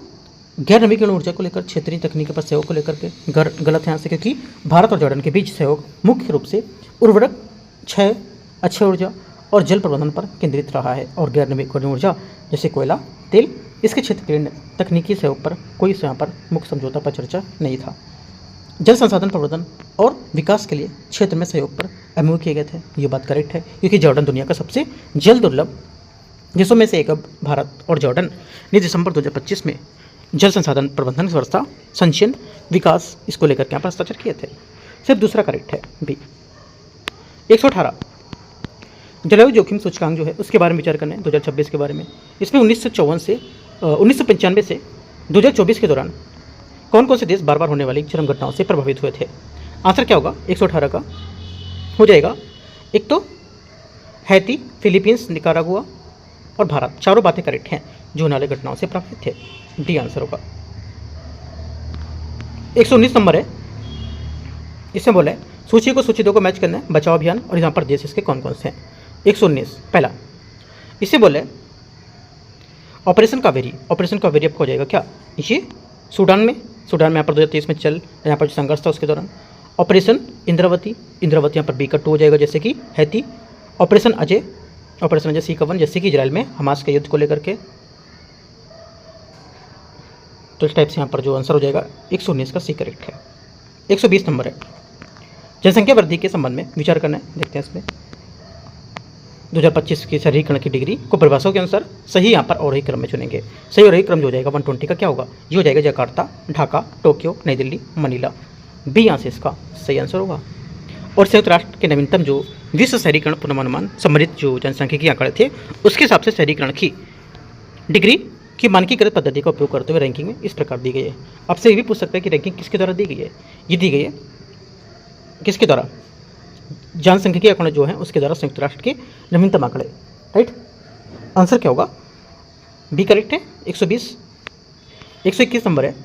गैर नवीकरणीय ऊर्जा को लेकर क्षेत्रीय तकनीकी पर सहयोग को लेकर के गलत है यहाँ से, क्योंकि भारत और जॉर्डन के बीच सहयोग मुख्य रूप से उर्वरक, क्षय, अक्षय ऊर्जा और जल प्रबंधन पर केंद्रित रहा है। और गैर नवीकरणीय ऊर्जा जैसे कोयला, तेल, इसके क्षेत्र के तकनीकी सहयोग पर कोई यहाँ पर मुख्य समझौता पर चर्चा नहीं था। जल संसाधन प्रबंधन और विकास के लिए क्षेत्र में सहयोग पर MOU किए गए थे। ये बात करेक्ट है क्योंकि जॉर्डन दुनिया का सबसे जल दुर्लभ देशों में से एक। अब भारत और जॉर्डन ने दिसंबर 2025 में जल संसाधन प्रबंधन व्यवस्था, संचयन, विकास, इसको लेकर के यहाँ पर हस्ताक्षर किए थे। सिर्फ दूसरा करेक्ट है, बी। 118, जलवायु जोखिम सूचकांक जो है उसके बारे में विचार करना है 2026 के बारे में। इसमें 1995 से 2024 के दौरान कौन कौन से देश बार बार होने वाली चरम घटनाओं से प्रभावित हुए थे? आंसर क्या होगा? 118 का हो जाएगा, एक तो हैती, फिलीपींस, निकारागुआ और भारत। चारों बातें करेक्ट हैं जो होने वाली घटनाओं से प्रभावित थे। डी आंसर होगा। 119 नंबर है, इसमें बोला है सूची को सूची 2 को मैच करना है, बचाव अभियान, और यहाँ पर देश इसके कौन कौन से हैं। 119 पहला, इससे बोले ऑपरेशन कावेरी। ऑपरेशन कावेरी आपको हो जाएगा क्या? ये सूडान में यहाँ पर 2023 में यहाँ पर जो संघर्ष था उसके दौरान। ऑपरेशन इंद्रावती यहाँ पर बी का 2 हो जाएगा जैसे कि हैती। ऑपरेशन अजय C-1 जैसे कि इजराइल में हमास के युद्ध को लेकर के। तो इस टाइप से यहाँ पर जो आंसर हो जाएगा 119 का सी करेक्ट है। 120 नंबर है, जनसंख्या वृद्धि के संबंध में विचार करना है। देखते हैं इसमें 2025 की शहरीकरण की डिग्री को परिभाषाओं के अनुसार सही यहाँ पर और ही क्रम में चुनेंगे। सही और ही क्रम जो हो जाएगा 120 का क्या होगा, ये हो जाएगा जकार्ता, ढाका, टोक्यो, नई दिल्ली, मनीला। बी यहाँ से इसका सही आंसर होगा। और संयुक्त राष्ट्र के नवीनतम जो विश्व शहरीकरण पूर्वानुमान सम्मिलित जो जनसांख्यिकी आंकड़े थे उसके हिसाब से शहरीकरण की डिग्री की मानकीकृत पद्धति का उपयोग करते हुए रैंकिंग में इस प्रकार दी गई है। आपसे ये भी पूछ सकता है कि रैंकिंग किसके द्वारा दी गई है, ये दी गई है किसके द्वारा, जनसांख्यिकी आंकड़े जो हैं उसके द्वारा संयुक्त राष्ट्र के नवीनतम आंकड़े। राइट, आंसर क्या होगा, बी करेक्ट है। 120 121 नंबर है,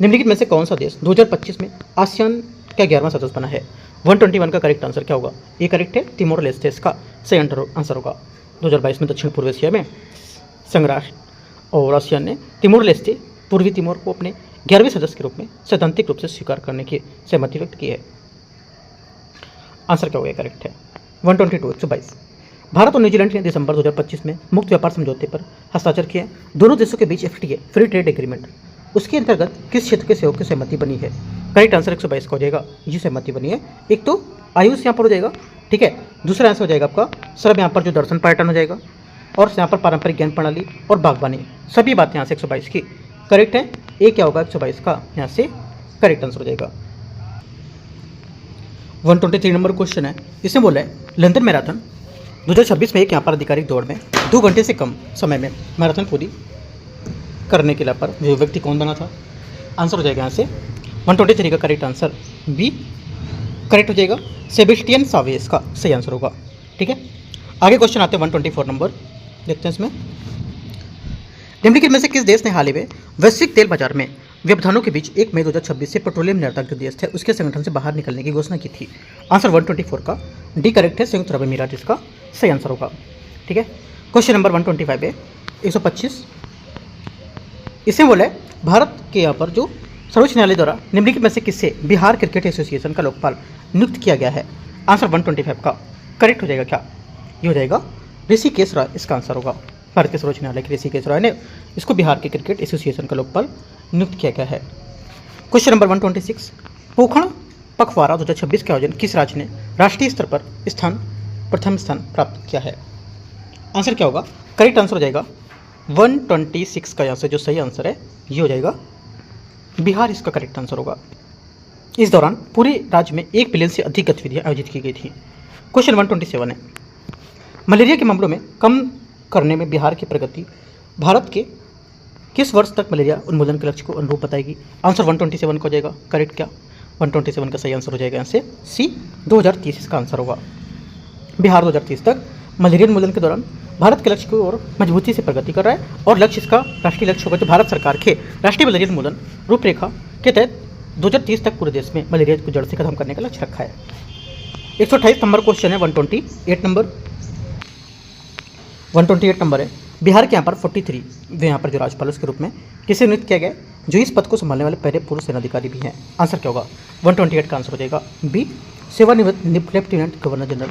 निम्नलिखित में से कौन सा देश 2025 में आसियान का 11वां सदस्य बना है। 121 का करेक्ट आंसर क्या होगा, ए करेक्ट है, तिमोर लेस्टे इसका सही आंसर होगा। 2022 में दक्षिण पूर्व एशिया में संघ राष्ट्र और आसियान ने तिमोर लेस्टे पूर्वी तिमोर को अपने 11वें सदस्य के रूप में सैद्धांतिक रूप से स्वीकार करने की सहमति व्यक्त की है। आंसर क्या होगा, करेक्ट है। 122 भारत और न्यूजीलैंड ने दिसंबर 2025 में मुक्त व्यापार समझौते पर हस्ताक्षर किए। दोनों देशों के बीच FTA फ्री ट्रेड एग्रीमेंट उसके अंतर्गत किस क्षेत्र के सहयोग की सहमति बनी है। करेक्ट आंसर 122 का हो जाएगा, ये सहमति बनी है। एक तो आयुष यहाँ पर हो जाएगा, ठीक है। दूसरा आंसर हो जाएगा आपका सर्व यहाँ पर जो दर्शन पर्यटन हो जाएगा, और यहाँ पर पारंपरिक ज्ञान प्रणाली और बागवानी, सभी बातें यहाँ से 122 की करेक्ट है। ए क्या होगा 122 का यहाँ से करेक्ट आंसर हो जाएगा। 123 नंबर क्वेश्चन है, इसमें बोला है लंदन मैराथन 2026 में एक यहाँ पर आधिकारिक दौड़ में 2 घंटे से कम समय में मैराथन पूरी करने के लिए पर जो व्यक्ति कौन बना था। आंसर हो जाएगा यहाँ से 123 का करेक्ट आंसर बी करेक्ट हो जाएगा, सेबेस्टियन सावे इसका सही आंसर होगा। ठीक है, आगे क्वेश्चन आते हैं 124 नंबर, देखते हैं इसमें। निम्नलिखित में से किस देश ने हाल ही में वैश्विक तेल बाजार में व्यवधानों के बीच 1 मई 2026 से पेट्रोलियम निर्यातक जो देश थे उसके संगठन से बाहर निकलने की घोषणा की थी। आंसर 124 का डी करेक्ट है, संयुक्त अरब अमीरात इसका सही आंसर होगा। ठीक है, क्वेश्चन नंबर 125 है 125, इसमें बोला है भारत के यहाँ पर जो सर्वोच्च न्यायालय द्वारा निम्नलिखित में से किससे बिहार क्रिकेट एसोसिएशन का लोकपाल नियुक्त किया गया है। आंसर 125 का करेक्ट हो जाएगा, क्या ये हो जाएगा ऋषिकेश राय इसका आंसर होगा। भारत के सर्वोच्च न्यायालय के ऋषिकेश राय ने इसको बिहार के क्रिकेट एसोसिएशन का लोकपाल नियुक्त किया गया है। क्वेश्चन नंबर 126, पोखरण पखवाड़ा 2026 के आयोजन किस राज्य ने राष्ट्रीय स्तर पर प्रथम स्थान प्राप्त किया है। आंसर क्या होगा, करेक्ट आंसर हो जाएगा 126 का यहाँ से जो सही आंसर है ये हो जाएगा बिहार इसका करेक्ट आंसर होगा। इस दौरान पूरे राज्य में 1 बिलियन से अधिक गतिविधियाँ आयोजित की गई थी। क्वेश्चन 127 है, मलेरिया के मामलों में कम करने में बिहार की प्रगति भारत के किस वर्ष तक मलेरिया उन्मूलन के लक्ष्य को अनुरूप बताएगी। आंसर 127 का हो जाएगा करेक्ट, क्या 127 का सही आंसर हो जाएगा यहाँ से सी 2030 इसका आंसर होगा। बिहार 2030 तक मलेरिया उन्मूलन के दौरान भारत के लक्ष्य की ओर मजबूती से प्रगति कर रहा है और लक्ष्य इसका राष्ट्रीय लक्ष्य होगा जो भारत सरकार के राष्ट्रीय मलेरिया उन्मूलन रूपरेखा के तहत 2030 तक पूरे देश में मलेरिया को जड़ से खत्म करने का लक्ष्य रखा है। 128 नंबर क्वेश्चन है 128 नंबर है, बिहार के यहाँ पर 43 वे यहाँ पर जो राज्यपाल के रूप में किसे नियुक्त किया गया जो इस पद को संभालने वाले पहले पूर्व सेनाधिकारी भी हैं। आंसर क्या होगा, 128 का आंसर हो जाएगा बी सेवानिवृत्त lieutenant governor general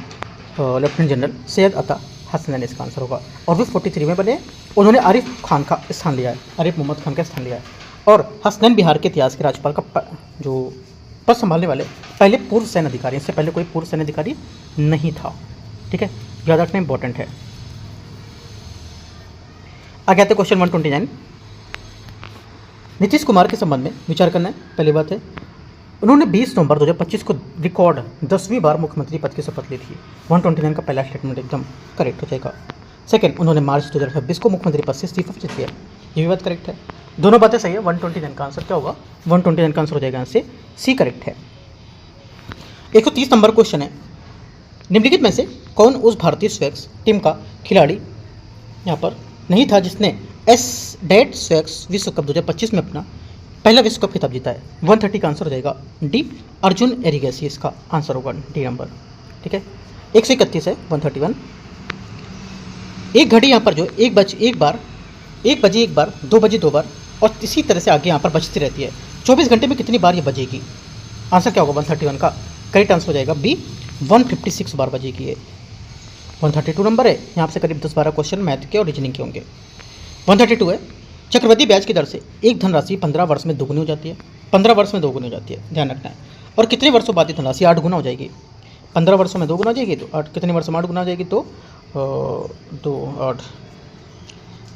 lieutenant general Syed अता हसनैन इसका आंसर होगा। और वे 43 में बने, उन्होंने आरिफ खान का स्थान लिया है, आरिफ मोहम्मद खान का स्थान लिया है। और हसनैन बिहार के इतिहास के राज्यपाल का जो पद संभालने वाले पहले पूर्व सैन्य अधिकारी, इससे पहले कोई पूर्व सैन्य अधिकारी नहीं था। ठीक है, याद रखना इंपॉर्टेंट है। आगे आते क्वेश्चन 129, नीतीश कुमार के संबंध में विचार करना है। पहली बात है उन्होंने 20 नवंबर 2025 को रिकॉर्ड 10वीं बार मुख्यमंत्री पद की शपथ ली थी। 129 का पहला स्टेटमेंट एकदम करेक्ट हो जाएगा। सेकंड, उन्होंने मार्च 2026 को मुख्यमंत्री पद से इस्तीफा दिया, ये भी बात करेक्ट है। दोनों बातें सही है। 129 का आंसर क्या होगा, 129 का आंसर हो जाएगा यहाँ से सी करेक्ट है। 130 नंबर क्वेश्चन है, निम्नलिखित में से कौन उस भारतीय स्वैक्स टीम का खिलाड़ी यहाँ पर नहीं था जिसने डेट स्वैक्स विश्व कप 2025 में अपना पहला विश्व कप खिताब जीता है। 130 का आंसर हो जाएगा डी अर्जुन एरिगेसी इसका आंसर होगा डी नंबर। ठीक है, 131 है 131, एक घड़ी यहाँ पर जो 1 बजे एक बार 2 बजे 2 बार और इसी तरह से आगे यहाँ पर बजती रहती है। 24 घंटे में कितनी बार ये बजेगी। आंसर क्या होगा 131 का करेक्ट आंसर हो जाएगा बी 156 बार बजेगी ये। 132 नंबर है, यहाँ से करीब 10-12 क्वेश्चन मैथ के और रीजनिंग के होंगे। 132 है, चक्रवृद्धि ब्याज की दर से एक धनराशि 15 वर्ष में दोगुनी हो जाती है। 15 वर्ष में दोगुनी हो जाती है, ध्यान रखना है। और कितने वर्षों बाद ये धनराशि 8 गुना हो जाएगी। 15 वर्षों में 2 गुना हो जाएगी तो कितने वर्षों में 8 गुना हो जाएगी तो 2 8,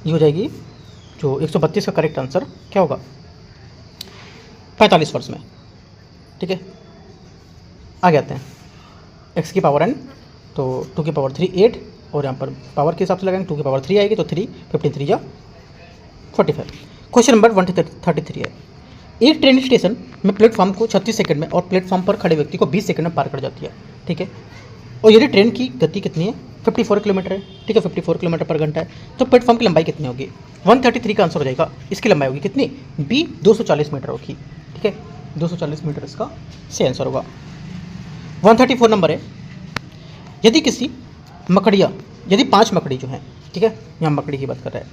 ये हो जाएगी जो 132 का करेक्ट आंसर क्या होगा 45 वर्ष में। ठीक है, आगे आते हैं x की पावर n, तो 2 की पावर 3 8, और यहाँ पर पावर के हिसाब से लगाएंगे 2 की पावर 3 आएगी तो 3 15 3 जा 45। क्वेश्चन नंबर 133 है, एक ट्रेन स्टेशन में प्लेटफॉर्म को 36 सेकंड में और प्लेटफॉर्म पर खड़े व्यक्ति को 20 सेकंड में पार कर जाती है। ठीक है, और यदि ट्रेन की गति कितनी है 54 किलोमीटर है। ठीक है, 54 किलोमीटर पर घंटा है, तो प्लेटफॉर्म की लंबाई कितनी होगी 133 का आंसर हो जाएगा। इसकी लंबाई होगी कितनी b 240 मीटर होगी। ठीक है, 240 मीटर इसका सही आंसर होगा। 134 नंबर है, यदि किसी मकड़िया यदि 5 मकड़ी जो है, ठीक है यहाँ मकड़ी की बात कर रहा है,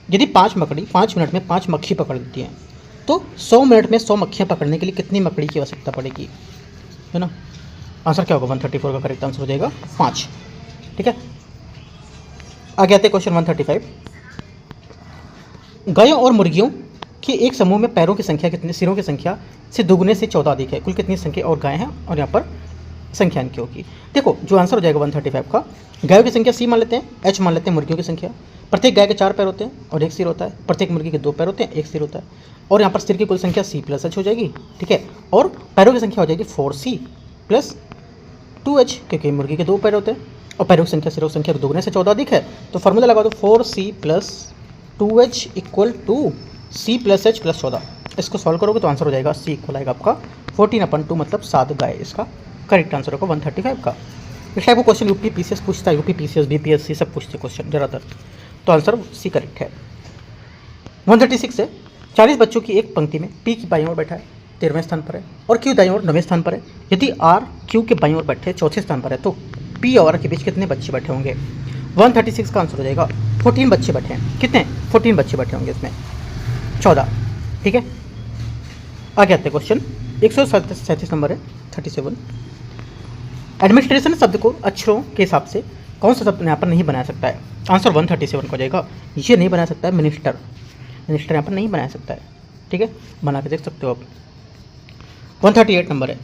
यदि 5 मकड़ी 5 मिनट में 5 मक्खी पकड़ लेती हैं तो 100 मिनट में 100 मक्खियाँ पकड़ने के लिए कितनी मकड़ी की आवश्यकता पड़ेगी, है ना। आंसर क्या होगा 134 का करेक्ट आंसर हो जाएगा 5। ठीक है, आगे आते हैं क्वेश्चन 135। गायों और मुर्गियों के एक समूह में पैरों की संख्या कितने सिरों की संख्या से दोगुने से 14 अधिक है, कुल कितनी संख्या और गायें हैं, और यहाँ पर संख्या इनकी होगी। देखो जो आंसर हो जाएगा 135 का, गायों की संख्या c मान लेते हैं, h मान लेते हैं मुर्गियों की संख्या। प्रत्येक गाय के 4 पैर होते हैं और 1 सिर होता है, प्रत्येक मुर्गी के 2 पैर होते हैं 1 सिर होता है, और यहाँ पर सिर की कुल संख्या c + h हो जाएगी। ठीक है, और पैरों की संख्या हो जाएगी 4c + 2h, क्योंकि मुर्गी के 2 पैर होते हैं और पैरों की संख्या सिरों की संख्या दोगुने से 14 अधिक है, तो फॉर्मूला लगा दो 4c + 2h = c + h + 14। इसको सॉल्व करोगे तो आंसर हो जाएगा c इक्वल आएगा आपका 14/2, मतलब 7 गाय इसका करेक्ट आंसर होगा 135 का। इस टाइप का क्वेश्चन यूपी पीसीएस पूछता है, यूपी पीसीएस बीपीएससी सब पूछते हैं क्वेश्चन ज़्यादातर, तो आंसर सी करेक्ट है। 136 है, 40 बच्चों की एक पंक्ति में पी की बाईं ओर बैठा है 13वें स्थान पर है और क्यू दाईं ओर 9वें स्थान पर है। यदि आर क्यू के बाईं ओर बैठे 4थे स्थान पर है तो पी और आर के बीच कितने बच्चे बैठे होंगे। 136 का आंसर हो जाएगा 14 बच्चे बैठे हैं। कितने 14 बच्चे बैठे होंगे इसमें 14। ठीक है, आगे आते हैं क्वेश्चन 137 नंबर है 37। एडमिनिस्ट्रेशन शब्द को अक्षरों के हिसाब से कौन सा शब्द यहाँ पर नहीं बना सकता है। आंसर 137 हो जाएगा, ये नहीं बना सकता है मिनिस्टर, मिनिस्टर यहाँ पर नहीं बना सकता है। ठीक है, बना के देख सकते हो आप। 138 नंबर है,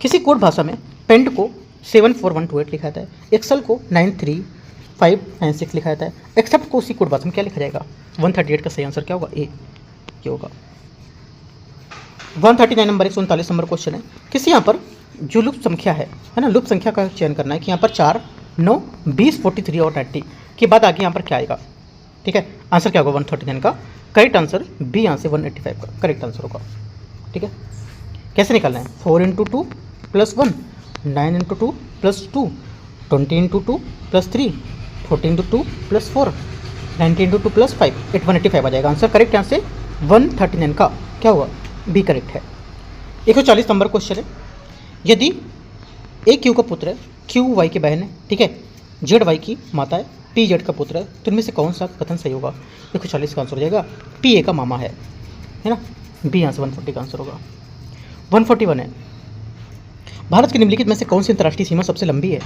किसी कोड भाषा में पेंट को 74128 लिखा जाता है, एक्सेल को 93596 लिखा जाता है, एक्सेप्ट को उसी कोड भाषा में क्या लिखा जाएगा। 138 का सही आंसर क्या होगा, ए ये होगा। 139 नंबर 139 नंबर क्वेश्चन है, किसी यहाँ पर जो लुप्त संख्या है ना, लुप्त संख्या का चयन करना है कि यहाँ पर 4 9 20 43 और 90 के बाद आगे यहाँ पर क्या आएगा। ठीक है, आंसर क्या होगा 139 का करेक्ट आंसर बी, यहाँ से 185 का करेक्ट आंसर होगा। ठीक है, कैसे निकालना है 4 × 2 + 1, 9 × 2 + 2, 20 × 2 + 3, 14 × 2 + 4, 90 × 2 + 5, 185 आ जाएगा आंसर करेक्ट। यहाँ से 139 का क्या हुआ बी करेक्ट है। 140 नंबर क्वेश्चन है, यदि ए क्यू का पुत्र है, क्यू वाई की बहन है, ठीक है, जेड वाई की माता है, पी जेड का पुत्र है, तो इनमें से कौन सा कथन सही होगा। 140 का आंसर हो जाएगा पी ए का मामा है ना, बी यहाँ से 140 का आंसर होगा। 141 है, भारत की निम्नलिखित में से कौन सी अंतर्राष्ट्रीय सीमा सबसे लंबी है।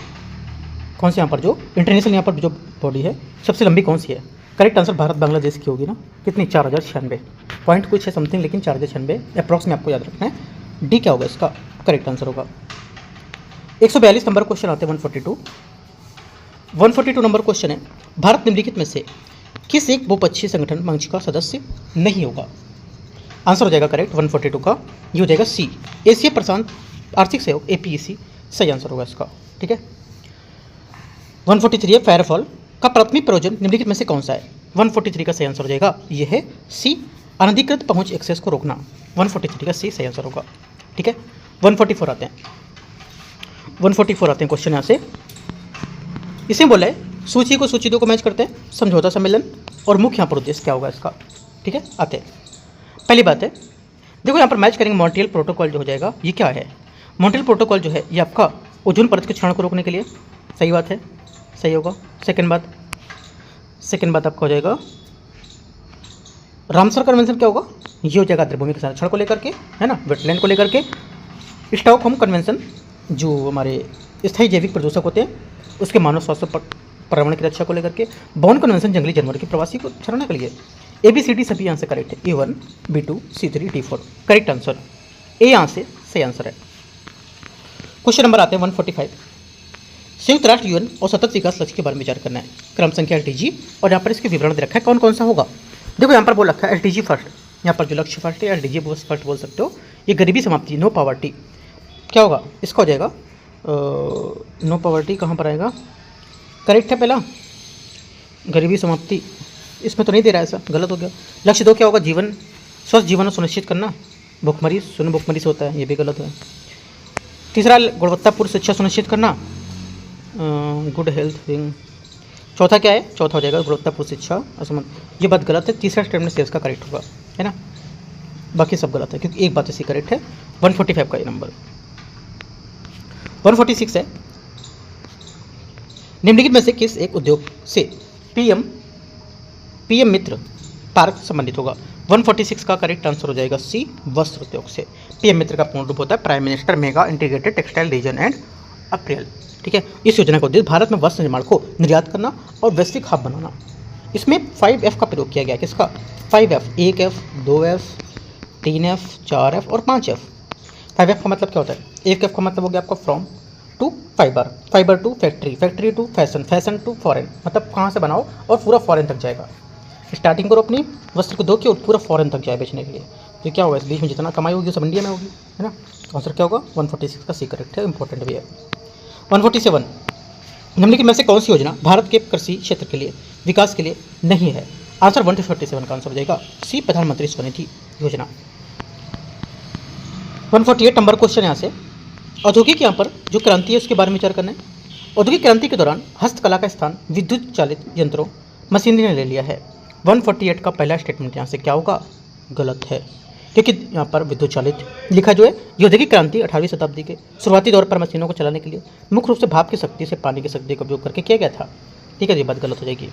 कौन से यहाँ पर जो इंटरनेशनल यहाँ पर जो बॉडी है सबसे लंबी कौन सी है। करेक्ट आंसर भारत बांग्लादेश की होगी ना, कितनी 4096 पॉइंट कुछ है समथिंग, लेकिन 4096 अप्रॉक्स में आपको याद रखना है। डी क्या होगा इसका करेक्ट आंसर होगा। 142 नंबर क्वेश्चन आते हैं 142 नंबर क्वेश्चन है, भारत निम्नलिखित में से किस एक बहुपक्षीय संगठन मंच का सदस्य नहीं होगा। आंसर हो जाएगा करेक्ट 142 का ये हो जाएगा सी, एशिया प्रशांत आर्थिक सहयोग APEC सही आंसर होगा इसका। ठीक है, 143 है, फायरवॉल का प्राथमिक प्रयोजन निम्नलिखित में से कौन सा है। 143 का सही आंसर हो जाएगा ये है सी, अनधिकृत पहुंच एक्सेस को रोकना। 143 का सी सही आंसर होगा। ठीक है, 144 आते हैं 144 आते हैं क्वेश्चन यहाँ से, इसमें बोला है सूची को सूची 2 को मैच करते हैं, समझौता सम्मेलन और मुख्य यहाँ पर उद्देश्य क्या होगा इसका। ठीक है, आते हैं पहली बात है, देखो यहाँ पर मैच करेंगे मॉन्ट्रियल प्रोटोकॉल जो हो जाएगा ये क्या है। मॉन्ट्रियल प्रोटोकॉल जो है ये आपका ओजोन परत के क्षरण को रोकने के लिए, सही बात है, सही होगा। सेकंड बात आपका हो जाएगा रामसर कन्वेंशन क्या होगा, ये हो जाएगा आर्द्रभूमि के संरक्षण को लेकर के, है ना, वेटलैंड को लेकर के। स्टॉकहोम कन्वेंशन जो हमारे स्थायी जैविक प्रदूषक होते हैं उसके मानव स्वास्थ्य पर्यावरण की रक्षा को लेकर के। बॉन कन्वेंशन जंगली जानवर की प्रवासी को छड़ाने के लिए। ABCD सभी यहाँ से करेक्ट है, A1 B2 C3 D4 correct answer, ए यहाँ से सही आंसर है। क्वेश्चन नंबर आते हैं 145, संयुक्त राष्ट्र यूएन और सतत विकास लक्ष्य के बारे में विचार करना है। क्रम संख्या एसडीजी और यहाँ पर इसके विवरण दे रखा है कौन कौन सा होगा। देखो यहाँ पर बोल रखा है एसडीजी फर्स्ट, यहाँ पर जो लक्ष्य फर्स्ट है एसडीजी फर्स्ट बोल सकते हो। ये गरीबी समाप्ति, नो पॉवर्टी, क्या होगा इसका हो जाएगा नो पॉवर्टी, कहाँ पर आएगा, करेक्ट है पहला, गरीबी समाप्ति, इसमें तो नहीं दे रहा है, ऐसा गलत हो गया। लक्ष्य 2 क्या होगा, जीवन स्वस्थ जीवन सुनिश्चित करना, भुखमरी शून्य भुखमरी से होता है, ये भी गलत है। तीसरा गुणवत्तापूर्ण शिक्षा सुनिश्चित करना, गुड हेल्थ विंग। चौथा क्या है, चौथा हो जाएगा गुणवत्तापूर्ण शिक्षा असमान, ये बात गलत है। तीसरा स्टेटमेंट सेल्स का करेक्ट होगा, है ना, बाकी सब गलत है क्योंकि एक बात इसी करेक्ट है। 145 का ये नंबर। 146 है, निम्नलिखित में से किस एक उद्योग से पीएम मित्र पार्क संबंधित होगा। 146 का करेक्ट आंसर हो जाएगा सी, वस्त्र उद्योग से। पीएम मित्र का पूर्ण रूप होता है prime minister mega integrated textile reason and April, ठीक है। इस योजना का उद्देश्य भारत में वस्त्र निर्माण को निर्यात करना और वैश्विक हब बनाना। इसमें 5F का प्रयोग किया गया, किसका 5F, 1F, 2F, 3F, 4F और 5F। 5F का मतलब क्या होता है, 1F का मतलब हो गया आपका farm to fibre, fibre to factory, factory to fashion, fashion to foreign, मतलब कहाँ से बनाओ और पूरा फॉरेन तक जाएगा। स्टार्टिंग करो अपनी वस्त्र को दो की और पूरा फॉरेन तक जाए बेचने के लिए, तो क्या होगा इस बीच में जितना कमाई होगी सब इंडिया में होगी, है ना। आंसर क्या होगा 146 का सी करेक्ट है, इंपॉर्टेंट भी है। 147, निम्नलिखित में से कौन सी योजना भारत के कृषि क्षेत्र के लिए विकास के लिए नहीं है। आंसर 147 का आंसर हो जाएगा सी, प्रधानमंत्री स्वनिधि योजना। 148 नंबर क्वेश्चन यहाँ से, औद्योगिक यहाँ पर जो क्रांति है उसके बारे में विचार करना है। औद्योगिक क्रांति के दौरान हस्तकला का स्थान विद्युत चालित यंत्रों मशीनरी ने ले लिया है। 148 का पहला स्टेटमेंट यहाँ से क्या होगा, गलत है क्योंकि यहाँ पर विद्युत चालित लिखा जो है, ये औद्योगिक क्रांति 18वीं शताब्दी के शुरुआती दौर पर मशीनों को चलाने के लिए मुख्य रूप से भाप की शक्ति से पानी की शक्ति का उपयोग करके किया गया था, ठीक है, ये बात गलत हो जाएगी।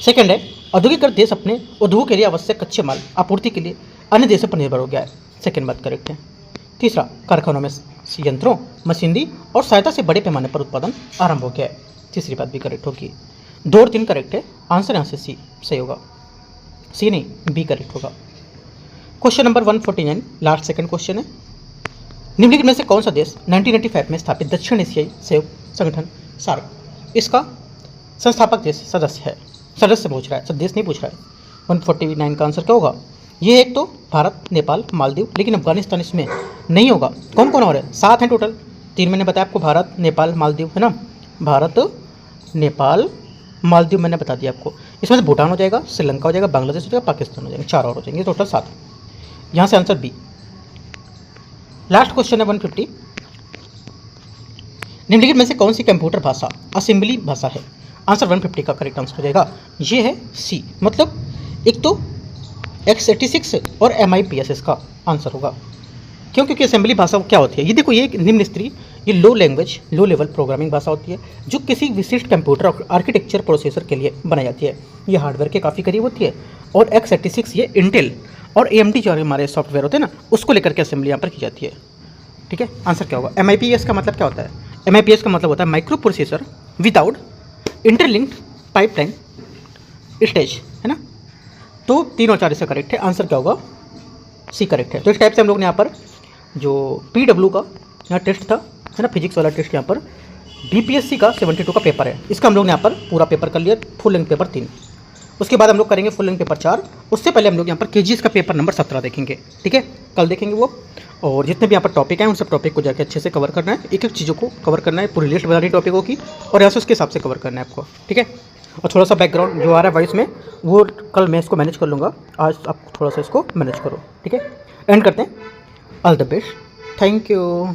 सेकंड है, औद्योगिक देश अपने उद्योग के लिए आवश्यक कच्चे माल आपूर्ति के लिए अन्य देशों पर निर्भर हो गया है, सेकंड बात करेक्ट है। तीसरा, कारखानों में यंत्रों मशीनरी और सहायता से बड़े पैमाने पर उत्पादन आरंभ हो गया है, तीसरी बात भी करेक्ट होगी। 2 और 3 करेक्ट है, आंसर यहाँ से सी सही होगा, सी नहीं बी करेक्ट होगा। Question number 149 last second question है, निम्नलिखित में से कौन सा देश 1995 में स्थापित दक्षिण एशियाई सहयोग संगठन सार्क, इसका संस्थापक देश सदस्य है, सदस्य पूछ रहा है, देश नहीं पूछ रहा है। 149 का आंसर क्या होगा, ये एक तो भारत, नेपाल, मालदीव, लेकिन अफगानिस्तान इसमें नहीं होगा। कौन कौन और है, 7 हैं टोटल, 3 मैंने बताया आपको, भारत, नेपाल, मालदीव, है ना, भारत, नेपाल, मालदीव मैंने बता दिया आपको। इसमें से भूटान हो जाएगा, श्रीलंका हो जाएगा, बांग्लादेश हो जाएगा, पाकिस्तान हो जाएगा, 4 और हो जाएंगे, टोटल 7। यहाँ से आंसर बी। लास्ट क्वेश्चन है 150, निम्नलिखित में से कौन सी कंप्यूटर भाषा असेंबली भाषा है। आंसर 150 का करेक्ट आंसर हो जाएगा, ये है सी, मतलब एक तो x86 और MIPS इसका आंसर होगा। क्यों, क्योंकि असेंबली भाषा क्या होती है, ये देखो, ये एक निम्न स्तरीय, ये लो लैंग्वेज लो लेवल प्रोग्रामिंग भाषा होती है जो किसी विशिष्ट कंप्यूटर आर्किटेक्चर प्रोसेसर के लिए बनाई जाती है। ये हार्डवेयर के काफ़ी करीब होती है। और x86 ये इंटेल और AMD जो हमारे सॉफ्टवेयर होते हैं ना, उसको लेकर के असेंबली यहाँ पर की जाती है, ठीक है। आंसर क्या होगा, MIPS का मतलब क्या होता है, MIPS का मतलब होता है micro processor without interlinked pipeline stage, है ना। तो 3 और 4 इसका करेक्ट है, आंसर क्या होगा सी करेक्ट है। तो इस टाइप से हम लोग ने यहाँ पर जो PW का यहाँ टेस्ट था, है ना, फिजिक्स वाला टेस्ट, यहाँ पर BPSC का 72 का पेपर है, इसका हम लोग ने यहाँ पर पूरा पेपर कर लिया, फुल लेंथ पेपर 3। उसके बाद हम लोग करेंगे फुल लेंथ पेपर 4। उससे पहले हम लोग यहाँ पर KGS का पेपर नंबर 17 देखेंगे, ठीक है, कल देखेंगे वो। और जितने भी यहाँ पर टॉपिक हैं उन सब टॉपिक को जाके अच्छे से कवर करना है, एक एक चीज़ों को कवर करना है, पूरी लिस्ट बनानी टॉपिकों की, और यहाँ से उसके हिसाब से कवर करना है आपको, ठीक है। और थोड़ा सा बैकग्राउंड जो आ रहा है वॉइस में, वो कल मैं इसको मैनेज कर लूँगा, आज आप थोड़ा सा इसको मैनेज करो, ठीक है। एंड करते हैं, all the best, thank you.